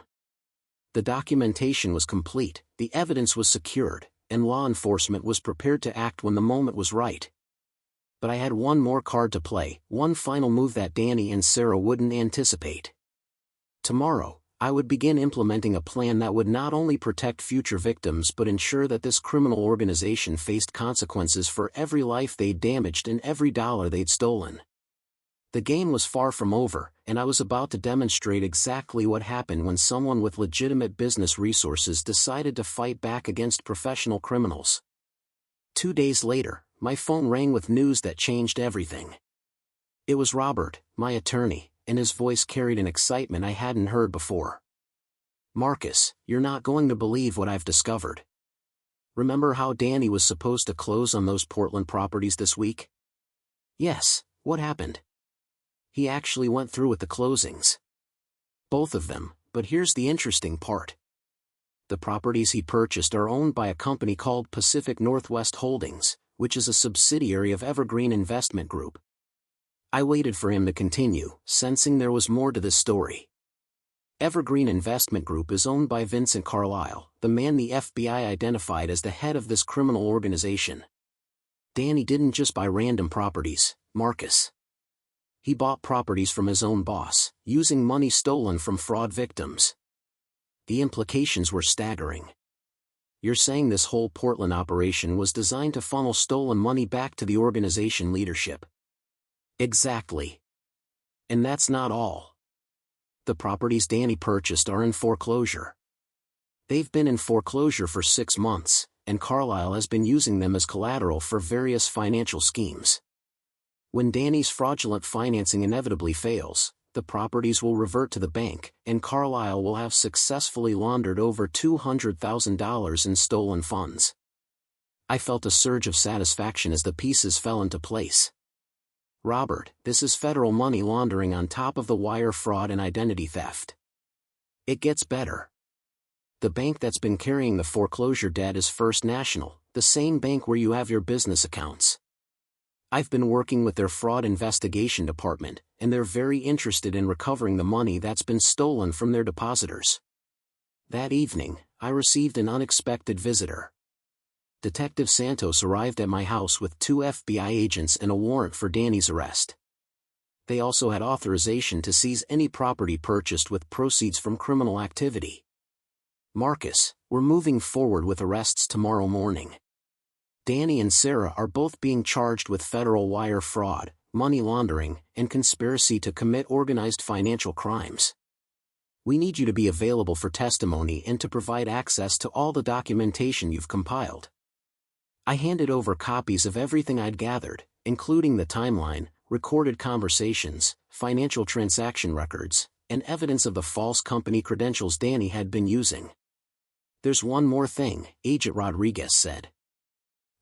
The documentation was complete, the evidence was secured, and law enforcement was prepared to act when the moment was right. But I had one more card to play, one final move that Danny and Sarah wouldn't anticipate. Tomorrow, I would begin implementing a plan that would not only protect future victims but ensure that this criminal organization faced consequences for every life they'd damaged and every dollar they'd stolen. The game was far from over, and I was about to demonstrate exactly what happened when someone with legitimate business resources decided to fight back against professional criminals. 2 days later, my phone rang with news that changed everything. It was Robert, my attorney, and his voice carried an excitement I hadn't heard before. Marcus, you're not going to believe what I've discovered. Remember how Danny was supposed to close on those Portland properties this week? Yes, what happened? He actually went through with the closings. Both of them, but here's the interesting part. The properties he purchased are owned by a company called Pacific Northwest Holdings, which is a subsidiary of Evergreen Investment Group. I waited for him to continue, sensing there was more to this story. Evergreen Investment Group is owned by Vincent Carlisle, the man the FBI identified as the head of this criminal organization. Danny didn't just buy random properties, Marcus. He bought properties from his own boss, using money stolen from fraud victims. The implications were staggering. You're saying this whole Portland operation was designed to funnel stolen money back to the organization leadership? Exactly. And that's not all. The properties Danny purchased are in foreclosure. They've been in foreclosure for 6 months, and Carlisle has been using them as collateral for various financial schemes. When Danny's fraudulent financing inevitably fails, the properties will revert to the bank, and Carlisle will have successfully laundered over $200,000 in stolen funds. I felt a surge of satisfaction as the pieces fell into place. Robert, this is federal money laundering on top of the wire fraud and identity theft. It gets better. The bank that's been carrying the foreclosure debt is First National, the same bank where you have your business accounts. I've been working with their fraud investigation department, and they're very interested in recovering the money that's been stolen from their depositors. That evening, I received an unexpected visitor. Detective Santos arrived at my house with 2 FBI agents and a warrant for Danny's arrest. They also had authorization to seize any property purchased with proceeds from criminal activity. Marcus, we're moving forward with arrests tomorrow morning. Danny and Sarah are both being charged with federal wire fraud, money laundering, and conspiracy to commit organized financial crimes. We need you to be available for testimony and to provide access to all the documentation you've compiled. I handed over copies of everything I'd gathered, including the timeline, recorded conversations, financial transaction records, and evidence of the false company credentials Danny had been using. There's one more thing, Agent Rodriguez said.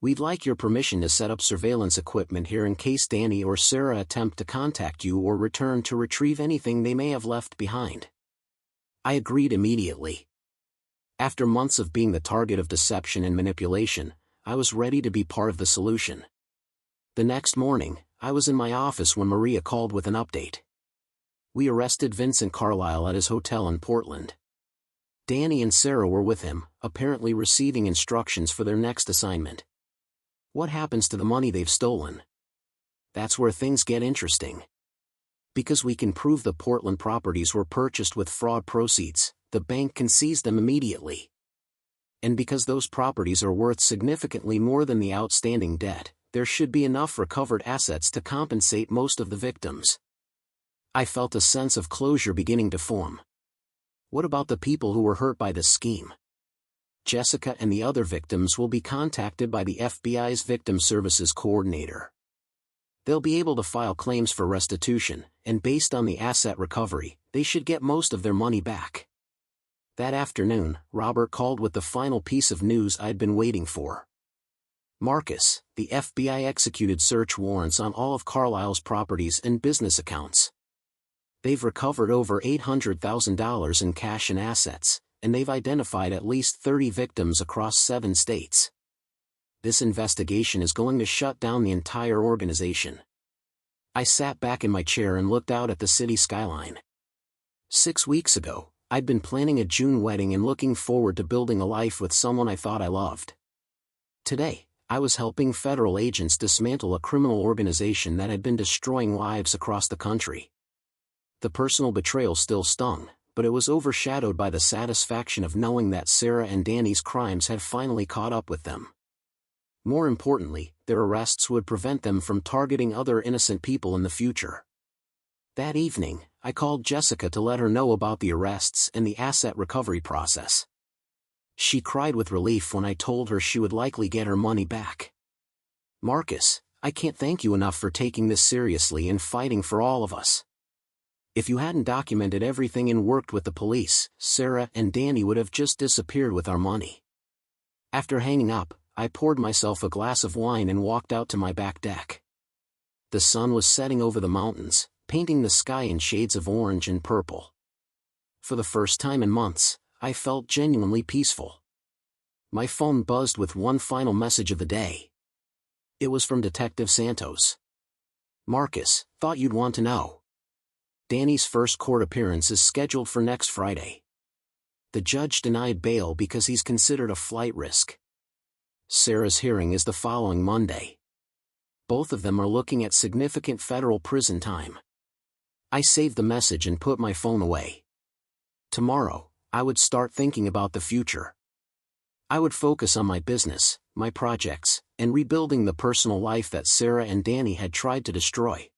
We'd like your permission to set up surveillance equipment here in case Danny or Sarah attempt to contact you or return to retrieve anything they may have left behind. I agreed immediately. After months of being the target of deception and manipulation, I was ready to be part of the solution. The next morning, I was in my office when Maria called with an update. We arrested Vincent Carlisle at his hotel in Portland. Danny and Sarah were with him, apparently receiving instructions for their next assignment. What happens to the money they've stolen? That's where things get interesting. Because we can prove the Portland properties were purchased with fraud proceeds, the bank can seize them immediately. And because those properties are worth significantly more than the outstanding debt, there should be enough recovered assets to compensate most of the victims. I felt a sense of closure beginning to form. What about the people who were hurt by this scheme? Jessica and the other victims will be contacted by the FBI's Victim Services Coordinator. They'll be able to file claims for restitution, and based on the asset recovery, they should get most of their money back. That afternoon, Robert called with the final piece of news I'd been waiting for. Marcus, the FBI executed search warrants on all of Carlisle's properties and business accounts. They've recovered over $800,000 in cash and assets, and they've identified at least 30 victims across 7 states. This investigation is going to shut down the entire organization. I sat back in my chair and looked out at the city skyline. 6 weeks ago, I'd been planning a June wedding and looking forward to building a life with someone I thought I loved. Today, I was helping federal agents dismantle a criminal organization that had been destroying lives across the country. The personal betrayal still stung, but it was overshadowed by the satisfaction of knowing that Sarah and Danny's crimes had finally caught up with them. More importantly, their arrests would prevent them from targeting other innocent people in the future. That evening, I called Jessica to let her know about the arrests and the asset recovery process. She cried with relief when I told her she would likely get her money back. Marcus, I can't thank you enough for taking this seriously and fighting for all of us. If you hadn't documented everything and worked with the police, Sarah and Danny would have just disappeared with our money. After hanging up, I poured myself a glass of wine and walked out to my back deck. The sun was setting over the mountains, painting the sky in shades of orange and purple. For the first time in months, I felt genuinely peaceful. My phone buzzed with one final message of the day. It was from Detective Santos. "Marcus, thought you'd want to know. Danny's first court appearance is scheduled for next Friday. The judge denied bail because he's considered a flight risk. Sarah's hearing is the following Monday. Both of them are looking at significant federal prison time." I saved the message and put my phone away. Tomorrow, I would start thinking about the future. I would focus on my business, my projects, and rebuilding the personal life that Sarah and Danny had tried to destroy.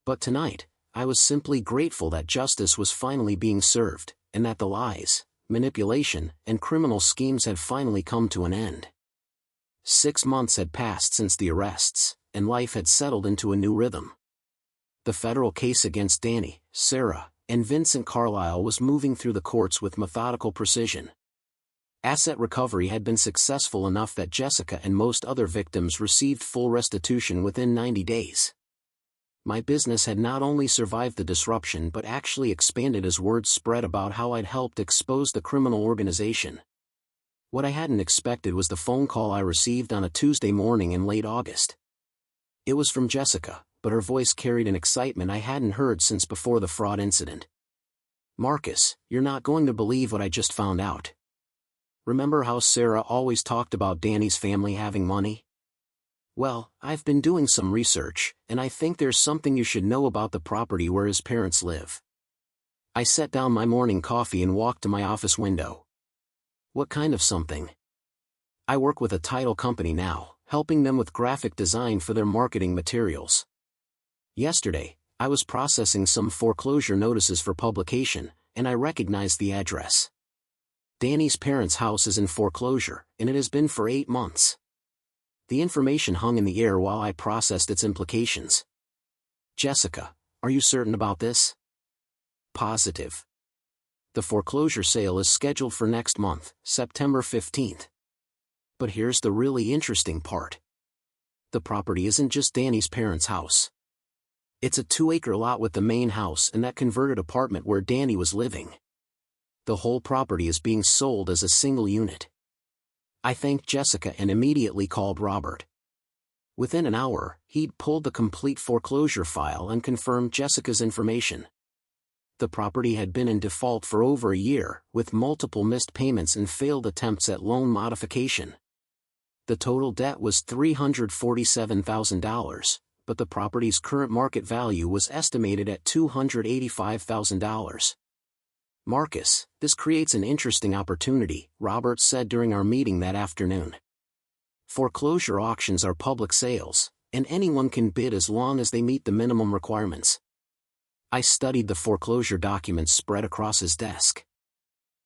But tonight, I was simply grateful that justice was finally being served, and that the lies, manipulation, and criminal schemes had finally come to an end. 6 months had passed since the arrests, and life had settled into a new rhythm. The federal case against Danny, Sarah, and Vincent Carlisle was moving through the courts with methodical precision. Asset recovery had been successful enough that Jessica and most other victims received full restitution within 90 days. My business had not only survived the disruption but actually expanded as word spread about how I'd helped expose the criminal organization. What I hadn't expected was the phone call I received on a Tuesday morning in late August. It was from Jessica, but her voice carried an excitement I hadn't heard since before the fraud incident. "Marcus, you're not going to believe what I just found out. Remember how Sarah always talked about Danny's family having money? Well, I've been doing some research, and I think there's something you should know about the property where his parents live." I set down my morning coffee and walked to my office window. "What kind of something?" "I work with a title company now, helping them with graphic design for their marketing materials. Yesterday, I was processing some foreclosure notices for publication, and I recognized the address. Danny's parents' house is in foreclosure, and it has been for 8 months. The information hung in the air while I processed its implications. "Jessica, are you certain about this?" "Positive. The foreclosure sale is scheduled for next month, September 15th. But here's the really interesting part. The property isn't just Danny's parents' house. It's a 2-acre lot with the main house and that converted apartment where Danny was living. The whole property is being sold as a single unit." I thanked Jessica and immediately called Robert. Within an hour, he'd pulled the complete foreclosure file and confirmed Jessica's information. The property had been in default for over a year, with multiple missed payments and failed attempts at loan modification. The total debt was $347,000, but the property's current market value was estimated at $285,000. "Marcus, this creates an interesting opportunity," Robert said during our meeting that afternoon. "Foreclosure auctions are public sales, and anyone can bid as long as they meet the minimum requirements." I studied the foreclosure documents spread across his desk.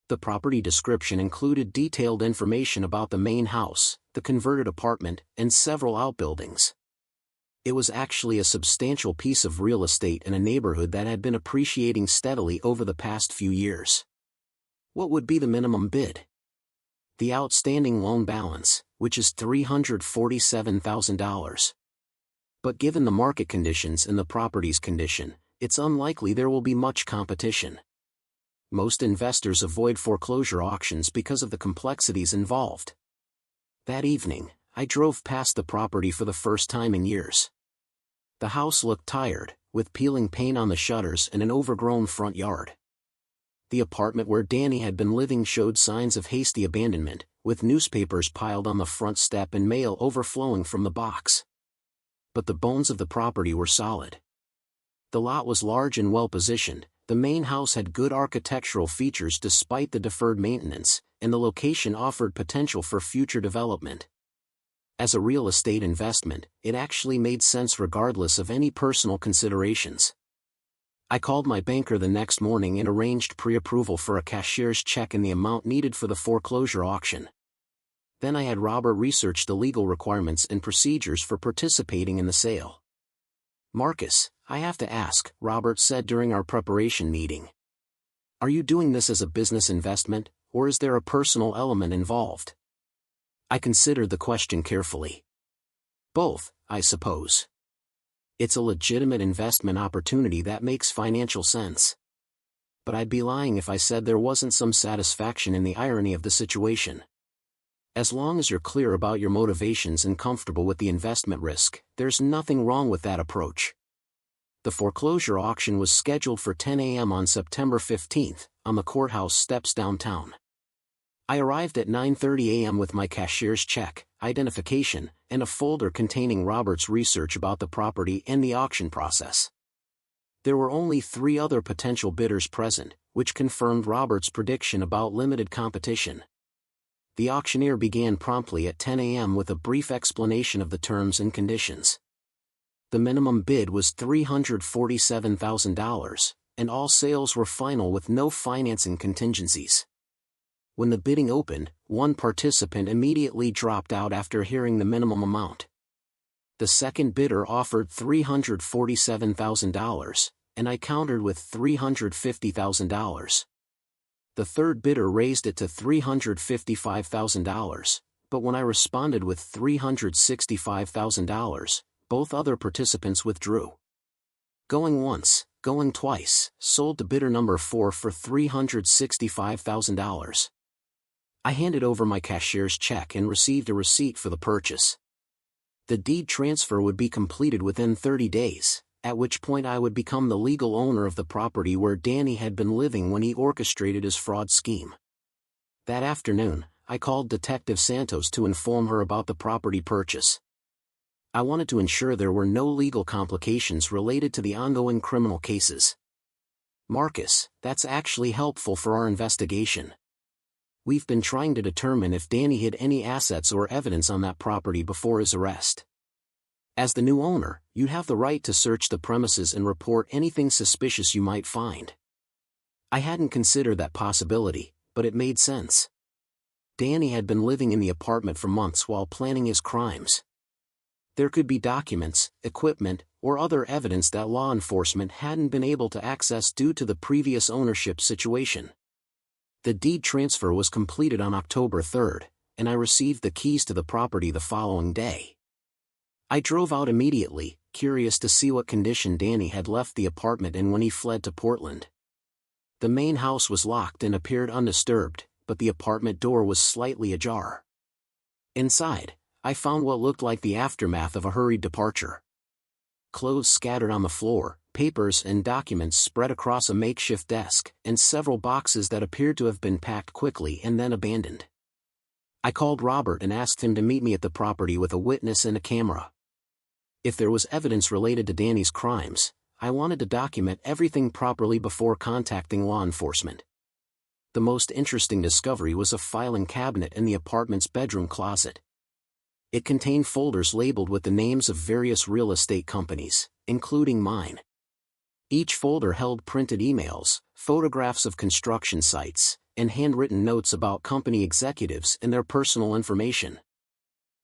The property description included detailed information about the main house, the converted apartment, and several outbuildings. It was actually a substantial piece of real estate in a neighborhood that had been appreciating steadily over the past few years. What would be the minimum bid? The outstanding loan balance, which is $347,000. But given the market conditions and the property's condition, it's unlikely there will be much competition. Most investors avoid foreclosure auctions because of the complexities involved. That evening, I drove past the property for the first time in years. The house looked tired, with peeling paint on the shutters and an overgrown front yard. The apartment where Danny had been living showed signs of hasty abandonment, with newspapers piled on the front step and mail overflowing from the box. But the bones of the property were solid. The lot was large and well-positioned, the main house had good architectural features despite the deferred maintenance, and the location offered potential for future development. As a real estate investment, it actually made sense regardless of any personal considerations. I called my banker the next morning and arranged pre-approval for a cashier's check in the amount needed for the foreclosure auction. Then I had Robert research the legal requirements and procedures for participating in the sale. "Marcus, I have to ask, Robert said during our preparation meeting. Are you doing this as a business investment, or is there a personal element involved? I considered the question carefully. Both, I suppose. It's a legitimate investment opportunity that makes financial sense. But I'd be lying if I said there wasn't some satisfaction in the irony of the situation. As long as you're clear about your motivations and comfortable with the investment risk, there's nothing wrong with that approach. The foreclosure auction was scheduled for 10 a.m. on September 15th, on the courthouse steps downtown. I arrived at 9:30 a.m. with my cashier's check, identification, and a folder containing Robert's research about the property and the auction process. There were only 3 other potential bidders present, which confirmed Robert's prediction about limited competition. The auctioneer began promptly at 10 a.m. with a brief explanation of the terms and conditions. The minimum bid was $347,000, and all sales were final with no financing contingencies. When the bidding opened, one participant immediately dropped out after hearing the minimum amount. The second bidder offered $347,000, and I countered with $350,000. The third bidder raised it to $355,000, but when I responded with $365,000, both other participants withdrew. Going once, going twice, sold to bidder number 4 for $365,000. I handed over my cashier's check and received a receipt for the purchase. The deed transfer would be completed within 30 days, at which point I would become the legal owner of the property where Danny had been living when he orchestrated his fraud scheme. That afternoon, I called Detective Santos to inform her about the property purchase. I wanted to ensure there were no legal complications related to the ongoing criminal cases. Marcus, that's actually helpful for our investigation. We've been trying to determine if Danny hid any assets or evidence on that property before his arrest. As the new owner, you have the right to search the premises and report anything suspicious you might find. I hadn't considered that possibility, but it made sense. Danny had been living in the apartment for months while planning his crimes. There could be documents, equipment, or other evidence that law enforcement hadn't been able to access due to the previous ownership situation. The deed transfer was completed on October 3rd, and I received the keys to the property the following day. I drove out immediately, curious to see what condition Danny had left the apartment in when he fled to Portland. The main house was locked and appeared undisturbed, but the apartment door was slightly ajar. Inside, I found what looked like the aftermath of a hurried departure. Clothes scattered on the floor, papers and documents spread across a makeshift desk, and several boxes that appeared to have been packed quickly and then abandoned. I called Robert and asked him to meet me at the property with a witness and a camera. If there was evidence related to Danny's crimes, I wanted to document everything properly before contacting law enforcement. The most interesting discovery was a filing cabinet in the apartment's bedroom closet. It contained folders labeled with the names of various real estate companies, including mine. Each folder held printed emails, photographs of construction sites, and handwritten notes about company executives and their personal information.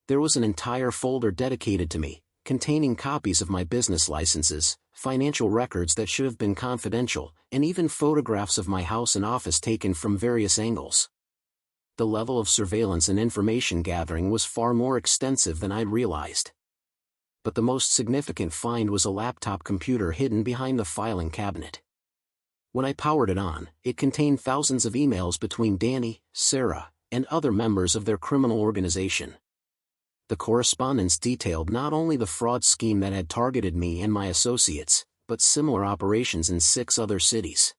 There was an entire folder dedicated to me, containing copies of my business licenses, financial records that should have been confidential, and even photographs of my house and office taken from various angles. The level of surveillance and information gathering was far more extensive than I'd realized. But the most significant find was a laptop computer hidden behind the filing cabinet. When I powered it on, it contained thousands of emails between Danny, Sarah, and other members of their criminal organization. The correspondence detailed not only the fraud scheme that had targeted me and my associates, but similar operations in 6 other cities.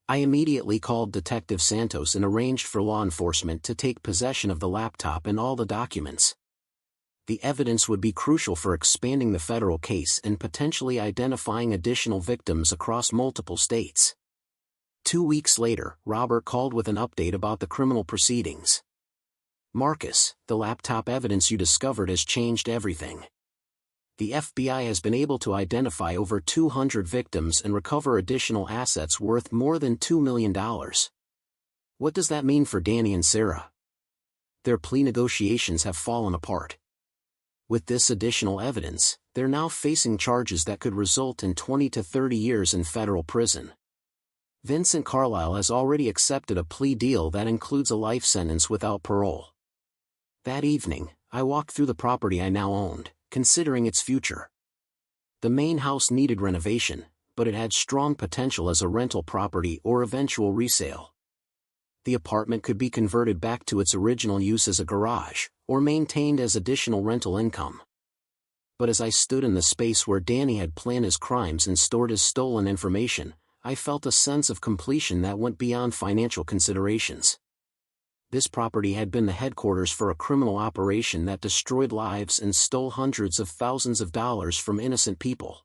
I immediately called Detective Santos and arranged for law enforcement to take possession of the laptop and all the documents. The evidence would be crucial for expanding the federal case and potentially identifying additional victims across multiple states. 2 weeks later, Robert called with an update about the criminal proceedings. Marcus, the laptop evidence you discovered has changed everything. The FBI has been able to identify over 200 victims and recover additional assets worth more than $2 million. What does that mean for Danny and Sarah? Their plea negotiations have fallen apart. With this additional evidence, they're now facing charges that could result in 20 to 30 years in federal prison. Vincent Carlisle has already accepted a plea deal that includes a life sentence without parole. That evening, I walked through the property I now owned, considering its future. The main house needed renovation, but it had strong potential as a rental property or eventual resale. The apartment could be converted back to its original use as a garage, or maintained as additional rental income. But as I stood in the space where Danny had planned his crimes and stored his stolen information, I felt a sense of completion that went beyond financial considerations. This property had been the headquarters for a criminal operation that destroyed lives and stole hundreds of thousands of dollars from innocent people.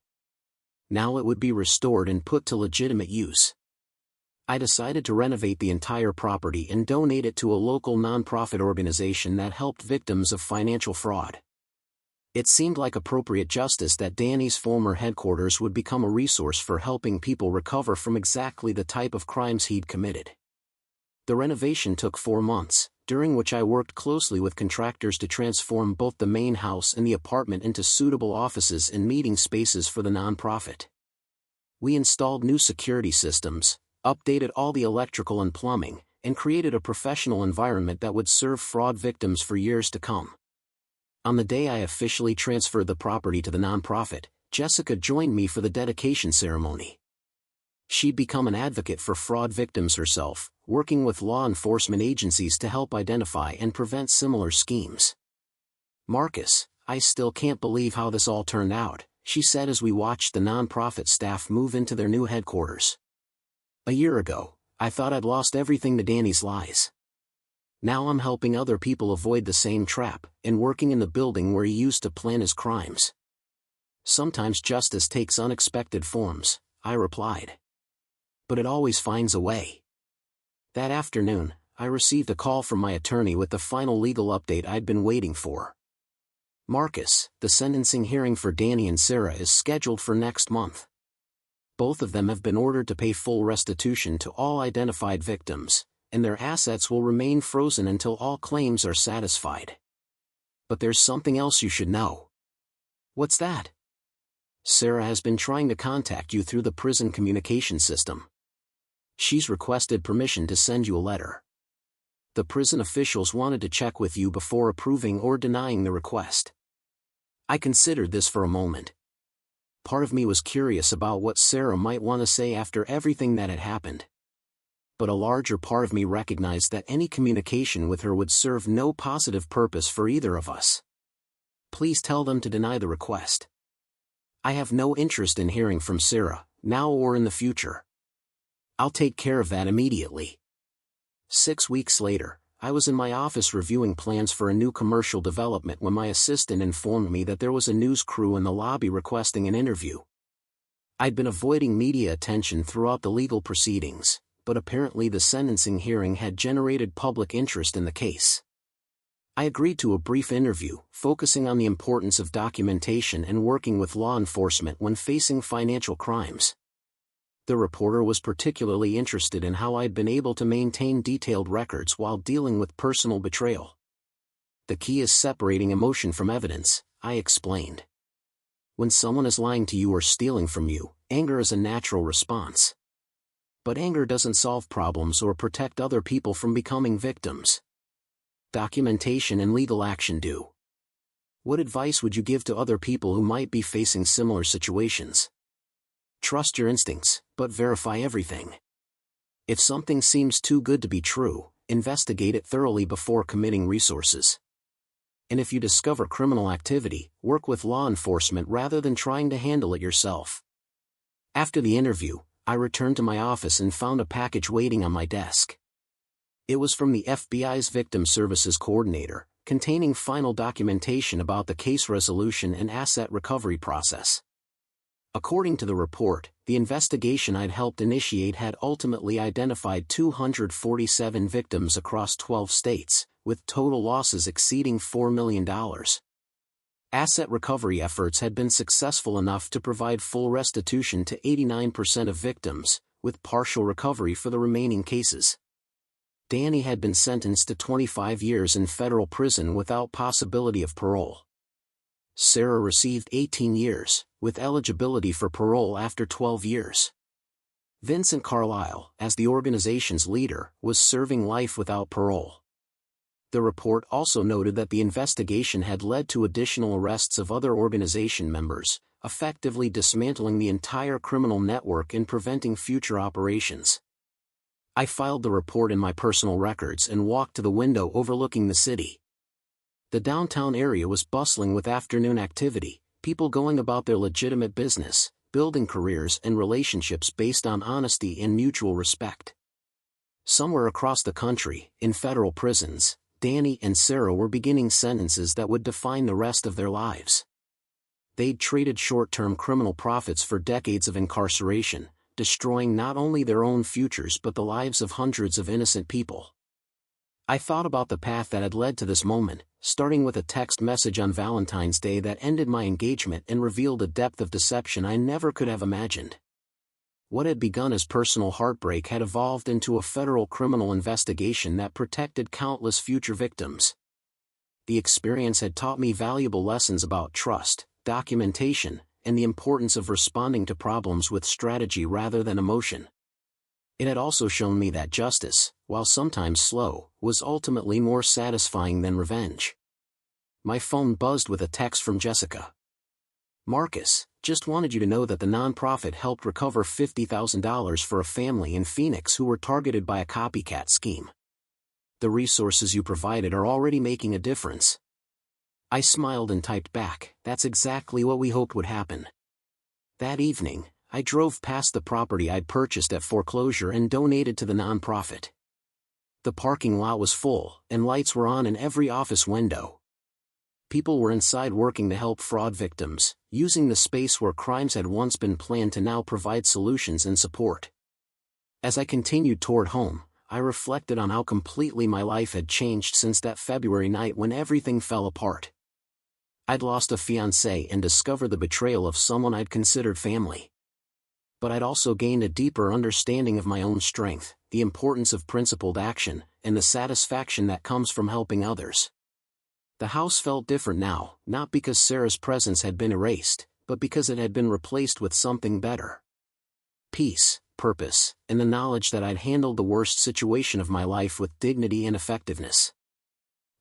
Now it would be restored and put to legitimate use. I decided to renovate the entire property and donate it to a local nonprofit organization that helped victims of financial fraud. It seemed like appropriate justice that Danny's former headquarters would become a resource for helping people recover from exactly the type of crimes he'd committed. The renovation took 4 months, during which I worked closely with contractors to transform both the main house and the apartment into suitable offices and meeting spaces for the nonprofit. We installed new security systems, updated all the electrical and plumbing, and created a professional environment that would serve fraud victims for years to come. On the day I officially transferred the property to the nonprofit, Jessica joined me for the dedication ceremony. She'd become an advocate for fraud victims herself, working with law enforcement agencies to help identify and prevent similar schemes. "Marcus, I still can't believe how this all turned out," she said as we watched the nonprofit staff move into their new headquarters. "A year ago, I thought I'd lost everything to Danny's lies. Now I'm helping other people avoid the same trap, and working in the building where he used to plan his crimes." "Sometimes justice takes unexpected forms," I replied. "But it always finds a way." That afternoon, I received a call from my attorney with the final legal update I'd been waiting for. "Marcus, the sentencing hearing for Danny and Sarah is scheduled for next month. Both of them have been ordered to pay full restitution to all identified victims, and their assets will remain frozen until all claims are satisfied. But there's something else you should know." "What's that?" "Sarah has been trying to contact you through the prison communication system. She's requested permission to send you a letter. The prison officials wanted to check with you before approving or denying the request." I considered this for a moment. Part of me was curious about what Sarah might want to say after everything that had happened. But a larger part of me recognized that any communication with her would serve no positive purpose for either of us. "Please tell them to deny the request. I have no interest in hearing from Sarah, now or in the future. I'll take care of that immediately." 6 weeks later, I was in my office reviewing plans for a new commercial development when my assistant informed me that there was a news crew in the lobby requesting an interview. I'd been avoiding media attention throughout the legal proceedings, but apparently the sentencing hearing had generated public interest in the case. I agreed to a brief interview, focusing on the importance of documentation and working with law enforcement when facing financial crimes. The reporter was particularly interested in how I'd been able to maintain detailed records while dealing with personal betrayal. "The key is separating emotion from evidence," I explained. "When someone is lying to you or stealing from you, anger is a natural response. But anger doesn't solve problems or protect other people from becoming victims. Documentation and legal action do." "What advice would you give to other people who might be facing similar situations?" "Trust your instincts, but verify everything. If something seems too good to be true, investigate it thoroughly before committing resources. And if you discover criminal activity, work with law enforcement rather than trying to handle it yourself." After the interview, I returned to my office and found a package waiting on my desk. It was from the FBI's Victim Services Coordinator, containing final documentation about the case resolution and asset recovery process. According to the report, the investigation I'd helped initiate had ultimately identified 247 victims across 12 states, with total losses exceeding $4 million. Asset recovery efforts had been successful enough to provide full restitution to 89% of victims, with partial recovery for the remaining cases. Danny had been sentenced to 25 years in federal prison without possibility of parole. Sarah received 18 years, with eligibility for parole after 12 years. Vincent Carlisle, as the organization's leader, was serving life without parole. The report also noted that the investigation had led to additional arrests of other organization members, effectively dismantling the entire criminal network and preventing future operations. I filed the report in my personal records and walked to the window overlooking the city. The downtown area was bustling with afternoon activity, people going about their legitimate business, building careers and relationships based on honesty and mutual respect. Somewhere across the country, in federal prisons, Danny and Sarah were beginning sentences that would define the rest of their lives. They'd traded short-term criminal profits for decades of incarceration, destroying not only their own futures but the lives of hundreds of innocent people. I thought about the path that had led to this moment, starting with a text message on Valentine's Day that ended my engagement and revealed a depth of deception I never could have imagined. What had begun as personal heartbreak had evolved into a federal criminal investigation that protected countless future victims. The experience had taught me valuable lessons about trust, documentation, and the importance of responding to problems with strategy rather than emotion. It had also shown me that justice, while sometimes slow, was ultimately more satisfying than revenge. My phone buzzed with a text from Jessica. "Marcus, just wanted you to know that the nonprofit helped recover $50,000 for a family in Phoenix who were targeted by a copycat scheme. The resources you provided are already making a difference." I smiled and typed back, "That's exactly what we hoped would happen." That evening, I drove past the property I'd purchased at Foreclosure and donated to the nonprofit. The parking lot was full, and lights were on in every office window. People were inside working to help fraud victims, using the space where crimes had once been planned to now provide solutions and support. As I continued toward home, I reflected on how completely my life had changed since that February night when everything fell apart. I'd lost a fiancée and discovered the betrayal of someone I'd considered family. But I'd also gained a deeper understanding of my own strength, the importance of principled action, and the satisfaction that comes from helping others. The house felt different now, not because Sarah's presence had been erased, but because it had been replaced with something better. Peace, purpose, and the knowledge that I'd handled the worst situation of my life with dignity and effectiveness.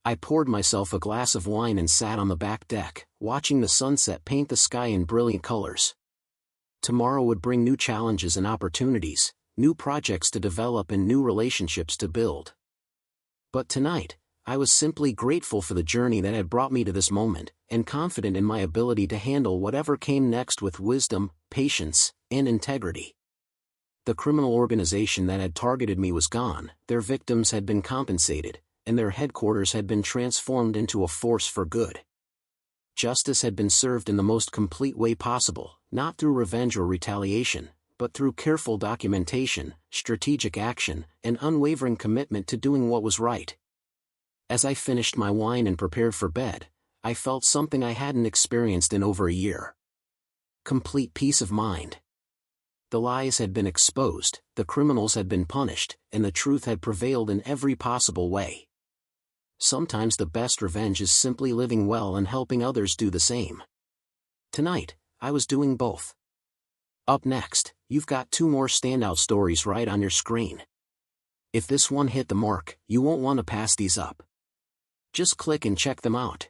I poured myself a glass of wine and sat on the back deck, watching the sunset paint the sky in brilliant colors. Tomorrow would bring new challenges and opportunities, new projects to develop and new relationships to build. But tonight, I was simply grateful for the journey that had brought me to this moment, and confident in my ability to handle whatever came next with wisdom, patience, and integrity. The criminal organization that had targeted me was gone, their victims had been compensated, and their headquarters had been transformed into a force for good. Justice had been served in the most complete way possible, not through revenge or retaliation, but through careful documentation, strategic action, and unwavering commitment to doing what was right. As I finished my wine and prepared for bed, I felt something I hadn't experienced in over a year. Complete peace of mind. The lies had been exposed, the criminals had been punished, and the truth had prevailed in every possible way. Sometimes the best revenge is simply living well and helping others do the same. Tonight, I was doing both. Up next, you've got 2 more standout stories right on your screen. If this one hit the mark, you won't want to pass these up. Just click and check them out.